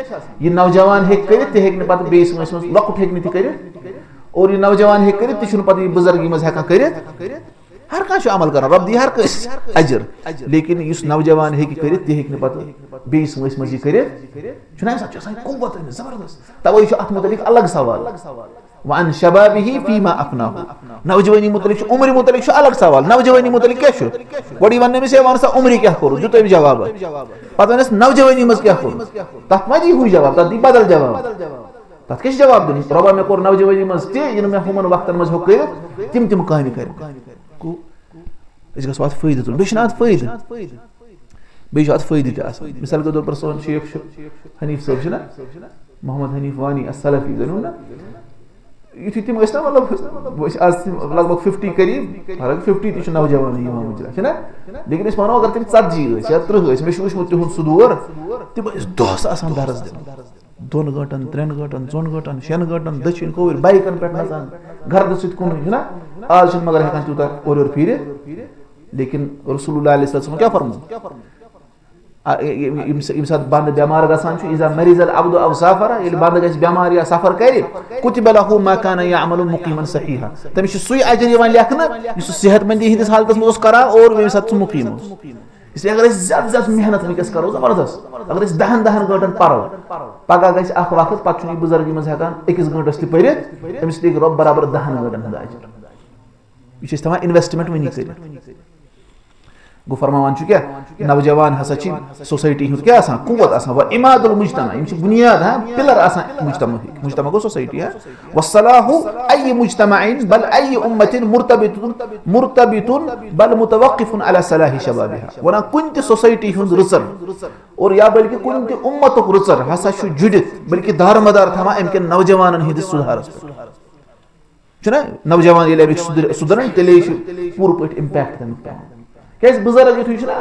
ये नौजवान हे करित हे ने पत बेस में लकुट हे ने करित और ये नौजवान हे करित तिछुन पत बुजुर्गी में हेका करित हर का अमल कर रब दी हर अजर लेकिन इस नौजवान है कि करित हे ने पत 20 वर्ष में करित छुना सब कुव्वत जबरदस्त तब ये अत मुतलिक अलग सवाल وعن شبابه فيما أفناه. نوجوانی متعلق عمر متعلق الگ سوال. نوجوانی متعلق کیا چھُ گۄڈٕ ون أمِس ہے وَن سا عمرِ کیٛاہ کوٚرُتھ دیُت أمۍ جواب پتہٕ وَنٮ۪س نوجوانی منٛز کیٛاہ کوٚرُتھ تتھ ما دی ہُے جواب تتھ دی بدل جواب تتھ کیٛاہ چھُ جواب دیُن رۄبا مےٚ کوٚر نوجوانی منٛز تہِ یہِ نہٕ مےٚ ہُمن وقتن منٛز ہیوٚک کٔرِتھ تِم کامہِ کَرِ گوٚو أسۍ گژھو اَتھ فٲیدٕ تُلُن بیٚیہِ چھُنہٕ اَتھ فٲیدٕ بیٚیہِ چھُ اَتھ فٲیدٕ تہِ آسان مِثال کے طور پر سون شیخ چھُ حنیٖف صٲب چھُنہ محمد حنیٖف وانی السلفی زٲنِو نہ یُتھُے تِم ٲسۍ نہ مطلب آز لگ بگ 50 قریٖب حالانکہِ 50 تہِ چھُ نوجوانٕے یِوان وٕنکیٚنس چھُنہ لیکن أسۍ وَنو اگر تِم 40 ٲسۍ یا 30 ٲسۍ مےٚ چھُ وٕچھمُت تِہُنٛد سُہ دور تِم ٲسۍ دۄہس آسان درس دِوان 2 گٲنٛٹن 3 گٲنٛٹن 2 گٲنٛٹن 6 گٲنٛٹن دٔچھِنۍ کھووٕرۍ بایکن پٮ۪ٹھ نژان گردٕ سۭتۍ کُنُے چھُنہ آز چھِنہٕ مگر ہٮ۪کان تیوٗتاہ اورٕ یورٕ پھیٖرِتھ لیکن رسول اللہ علیہ وسلم کیٛاہ فرموو ییٚمہِ ساتہٕ بنٛدٕ بٮ۪مار گژھان چھُ اِذا مریض العبد او سافرا ییٚلہِ بنٛدٕ گژھِ بٮ۪مار یا سفر کرِ کُتِبَ لَهُ ما كان يعمل مُقیٖمًا صحیحًا تٔمِس چھُ سُے اجر یِوان لیکھنہٕ یُس سُہ صحت مندی ہٕنٛدِس حالتس منٛز اوس کران اور ییٚمہِ ساتہٕ سُہ مُقیٖم اوس اسلیے اگر أسۍ زیادٕ زیادٕ محنت وٕنکیٚس کرو زبردست اگر أسۍ 10 گٲنٛٹن پرو پگہہ گژھِ اکھ وقت پتہٕ چھُنہٕ یہِ بُزرگی منٛز ہٮ۪کان 1 گٲنٛٹس تہِ پٔرِتھ أمِس لگہِ رۄب برابر 10 گٲنٛٹن ہُنٛد اجر یہِ چھِ أسۍ تھاوان اِنویسٹمنٹ وٕنی کٔرِتھ گوٚو فرماوان چھُ کیٛاہ نوجوان ہسا چھِ سوسایٹی ہُنٛد کیٛاہ آسان قوت آسان وۄنۍ عماد المجتمع یِم چھِ بُنیاد پِلر آسان مجتمعٕکۍ مجتمع گوٚو سوسایٹی وصلاح اي مجتمع بل اي امة مرتبط بل متوقف على صلاح شبابها ونان کُنہِ تہِ سوسایٹی ہُنٛد رٕژر اور یا بلکہِ کُنہِ تہِ اُمتُک رٕژر ہسا چھُ جُڑِتھ بلکہِ دارمدار تھاوان امہِ کٮ۪ن نوجوانن ہٕنٛدِس سُدھارس پٮ۪ٹھ چھُنہ نوجوان ییٚلہِ امیُک سُدھرن تیٚلے چھُ پوٗرٕ پٲٹھۍ اِمپیکٹ تمیُک پیٚوان کیازِ بُزرگ یِتھُے چھُنہ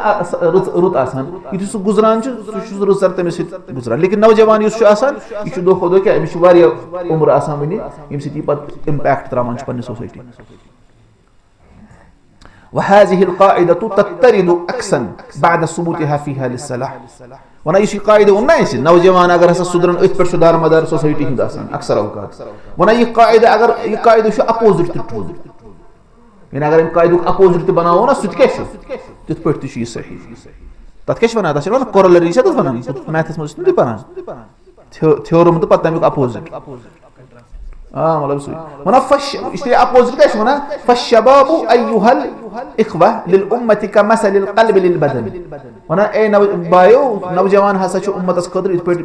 رُت آسان یِتھُے سُہ گُزران چھُ سُہ چھُ رٕژر تٔمِس سۭتۍ گُزران لیکن نوجوان یُس چھُ آسان یہِ چھُ دۄہ کھۄتہٕ دۄہ کیٛاہ أمِس چھُ واریاہ عُمر آسان وُنہِ ییٚمہِ سۭتۍ یہِ پتہٕ اِمپیکٹ تراوان چھُ پننہِ سوسایٹی وهذه القاعدة تضطرد عكسا بعد ثبوتها فيها للصلاح ونان یُس یہِ قاعدٕ ووٚن نہ اَسہِ نوجوان اگر ہسا سُدرن أتھۍ پٮ۪ٹھ چھُ دارمدار سوسایٹی ہُنٛد آسان اکثر اوقات ونان یہِ قاعدٕ اگر یہِ قاعدٕ چھُ اپوزِٹ تہِ ٹروٗ یعنی اگر امہِ قاعدُک اپوزِٹ تہِ بناوو نا سُہ تہِ کیٛاہ چھُ تِتھ پٲٹھۍ تہِ چھُ یہِ صحیح تتھ کیٛاہ چھِ ونان تتھ چھِ ونان کورولری چھا تتھ ونان میتھس منٛز چھِ تُہۍ پران تھیورم تہٕ پتہٕ تمیُک اپوزِٹ مطلب سُے ونان اسلیے اپوزِٹ کیٛاہ چھُ ونان فالشباب ايها الاخوة للأمة كمثل القلب للبدن ونان اے بایو نوجوان ہسا چھُ اُمتس خٲطرٕ یِتھ پٲٹھۍ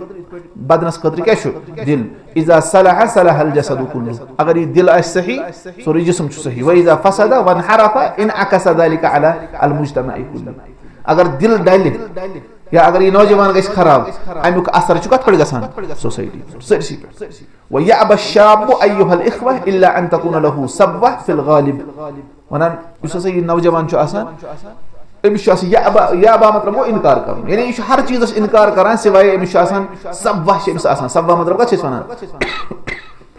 بدنس خٲطرٕ کیٛاہ چھُ دِل اذا صلح صلح الجسد كله اگر یہِ دِل آسہِ صحیح سورُے جسم چھُ صحیح واذا فسد وانحرف انعكس ذلك على المجتمع كله اگر دِل ڈلہِ یا اگر یہِ نوجوان گژھِ خراب امیُک اثر چھُ کتھ پٮ۪ٹھ گژھان سوسایٹی سٲرسٕے پٮ۪ٹھ ويأبى الشاب ايها الاخوة الا ان تكون له صبوة في الغالب ونان یُس ہسا یہِ نوجوان چھُ آسان أمِس چھُ آسان یابا مطلب گوٚو اِنکار کرُن یعنی یہِ چھُ ہر چیٖزس اِنکار کران سِوایے أمِس چھُ آسان صبوة چھِ أمِس آسان صبوة مطلب کتھ چھِ أسۍ ونان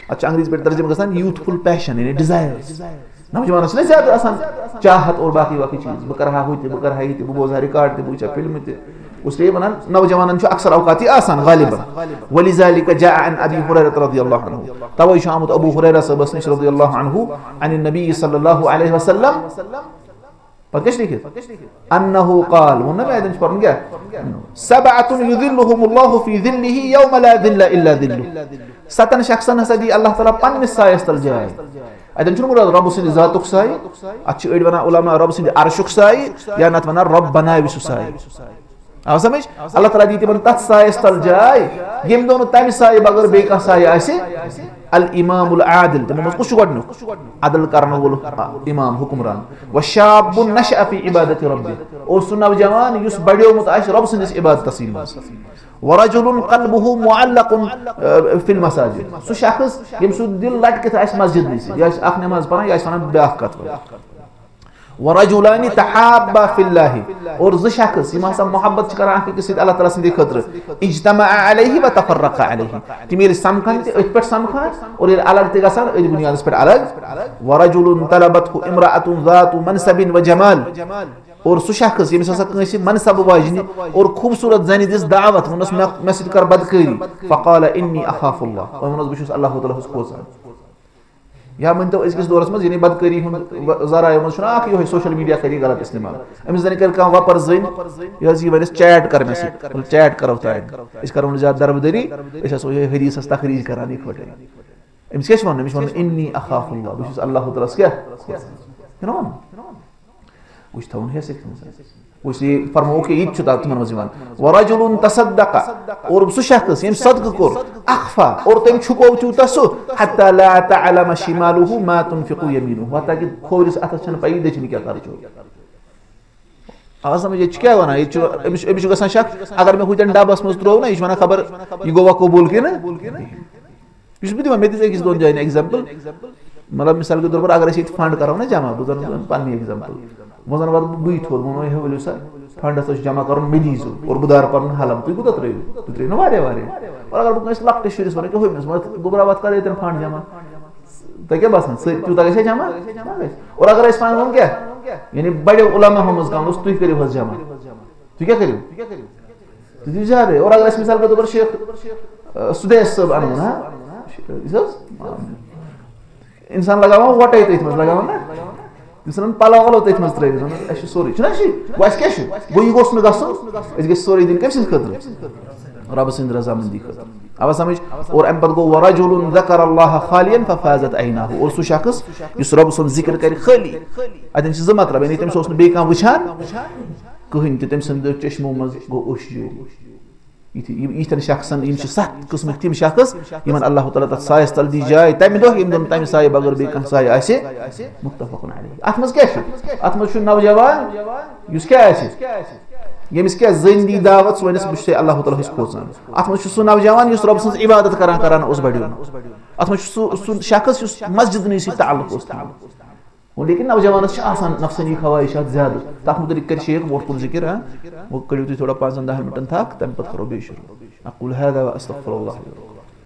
اتھ چھُ انگریٖزی پٲٹھۍ ترجمہٕ گژھان یوٗتھفُل پیشن یعنی ڈِزایرز نوجوانس چھُنہ زیادٕ آسان چاہت اور باقٕے باقٕے چیٖز بہٕ کرٕ ہا ہُہ تہِ بہٕ کرٕ ہا یہِ تہِ بہٕ بوزٕ ہا رِکاڈ تہِ بہٕ وٕچھٕ ہا فِلمہٕ تہِ اسلیے ونان نوجوانن چھُ اکثر اوقات یہِ آسان غالبا ولذلك جاء عن ابي هريرة رضي الله عنه توے چھُ آمُت ابو هريرة صٲبس نِش رضي الله عنه عن النبي صلى الله عليه وسلم پتہٕ کیٛاہ چھُ لیکھِتھ انه قال ووٚن نہ مےٚ اتٮ۪ن چھُ پرُن کیٛاہ سبعة يذلهم الله في ظله يوم لا ظل الا ظله 7 شخصن ہسا دی اللہ تعالیٰ پننِس سایس تل جاے اتٮ۪ن چھُنہٕ مُراد رۄبہٕ سٕنٛدِ ذاتُک سایہِ اتھ چھِ أڑۍ ونان علما رۄبہٕ سٕنٛدِ عرشُک سایہِ یا نتہٕ ونان رۄب بناوِ سُہ سایہِ آو سمجھ اللہ تعالیٰ دی تِمن تتھ سایس تل جاے ییٚمہِ دۄہ نہٕ تمہِ سایہِ بغٲر بیٚیہِ کانٛہہ سایہِ آسہِ الامام العادل تِمو منٛز کُس چھُ گۄڈٕنیُک عدل کرن وول امام حُکمران وشاب نشأ في عبادة ربه اور سُہ نوجوان یُس بڑیومُت آسہِ رۄبہٕ سٕنٛدِس عبادتسٕے منٛز ورجل قلبه معلق في المساجد سُہ شخص ییٚمہِ سُنٛد دِل لٹکِتھ آسہِ مسجدنٕے سۭتۍ یہِ آسہِ اکھ نٮ۪ماز پران یہِ آسہِ ونان بیاکھ کتھ ورجلان تحابا في الله اور زٕ شخص یِم ہسا محبت چھِ کران اکھ أکِس سۭتۍ اللہ تعالیٰ سٕنٛدِ خٲطرٕ اجتمع عليه وتفرق عليه تِم ییٚلہِ سمکھان تہِ أتھۍ پٮ۪ٹھ سمکھان اور ییٚلہِ الگ تہِ گژھان أتھۍ بُنیادس پٮ۪ٹھ الگ ورجل طلبته امرأة ذات منصب وجمال اور سُہ شخص ییٚمِس ہسا کٲنٛسہِ منصب واجنہِ اور خوٗبصوٗرت زنہِ دِژ دعوت ووٚنُس مےٚ سۭتۍ کر بدکٲری فقال اني اخاف الله ووٚنُس بہٕ چھُس اللہ تعالیٰ ہس کھوژان یا مٲنتو أزکِس دورس منٛز یعنی بدکٲری ہُنٛد ذرایعو منٛز چھُنہ اکھ یِہوے سوشل میٖڈیا کَرِ غلط استعمال أمِس زن کرِ کانٛہہ وۄپر زٔنۍ یہِ حظ یہِ ونٮ۪س چیٹ کر مےٚ سۭتۍ چیٹ کرو تانۍ أسۍ کرو نہٕ زیادٕ دربٕدٔری أسۍ آسو یِہوے حدیٖثس تخریٖج کران یِکوَٹے أمس كيش ون أمس ون إني أخاف الله بس الله تعالى سكيا كنون وش تون هي سكت وش فرموك يتشط تمن مزمان ورجل تصدق और बसु शख्स यम सदक कोर अखफा और तम छुको चूतसु حتى لا تعلم شماله ما تنفق يمينه हता कि खोरिस अथस छन पई दछन क्या कर छो आवाज समझ क्या वना ये अमिश गसन शक अगर मैं हुजन डाबस मज त्रो ना इशवना खबर ये गोवा कबूल के ना इस भी मैं दिस एक दोन जाइन एग्जांपल मतलब मिसाल के तौर पर अगर ऐसे फंड कराओ ना जमा बुजन पानी एग्जांपल मजन बाद बुई थोर मनो हे बोलो सर फंड तो जमा करो मिलीजो और बुधार पर हलम तू कुत त्रे तू त्रे न वारे वारे और अगर बुक लाख शुरू सर के होय मत गोबरा बात करे तन फंड जमा तो क्या बस तू तक जमा और अगर इस पान क्या यानी बड़े उलमा हमस काम उस तू करी हो जमा तू क्या करियो तू जा रहे और अगर इस मिसाल के तौर पर शेख सुदेश सब अनु ना इंसान लगावा वाटे तो इतमस लगावा ना इंसान पाला वाला तो इतमस रहे इंसान ऐसे सॉरी चुना शी वाइस कैश वो ये गोस में गासो इसके सॉरी दिन कैसे खतर रब सिंध रजा मन दी खतर अब समझ और एम पर गो वरजुल ذكر الله خاليا ففازت عيناه और सु शख्स युस रब सन जिक्र कर खाली अदन से मतलब यानी तम सोस बे का वछान कहिन तम संद चश्मो मज गो ओश यीथन शख्सन यम सत किस्म तम शख्स यमन अल्लाह ताला तत सायस तल दी जाय तम दो यम तम साय बगर बे कह साय आसे मुत्तफकुन अलैहि अतमस क्या अतमस छु नौजवान युस क्या आसे यमिस क्या जिंदी दावत सोनस बुश्ते अल्लाह ताला हिस पोचान अतमस छु नौजवान युस रब सन्स इबादत करान उस बडियो अतमस छु शख्स युस मस्जिद नि से ताल्लुक उस लेकिन नौजवान आसान नफसनी ख्वाहिशात ज्यादा तक मुतलिक कर शेख वो कुल जिक्र है वो करियो थोड़ा 5-10 मिनट तक तम पत करो बेशुरू अक़ुल हादा व अस्तगफिरुल्लाह।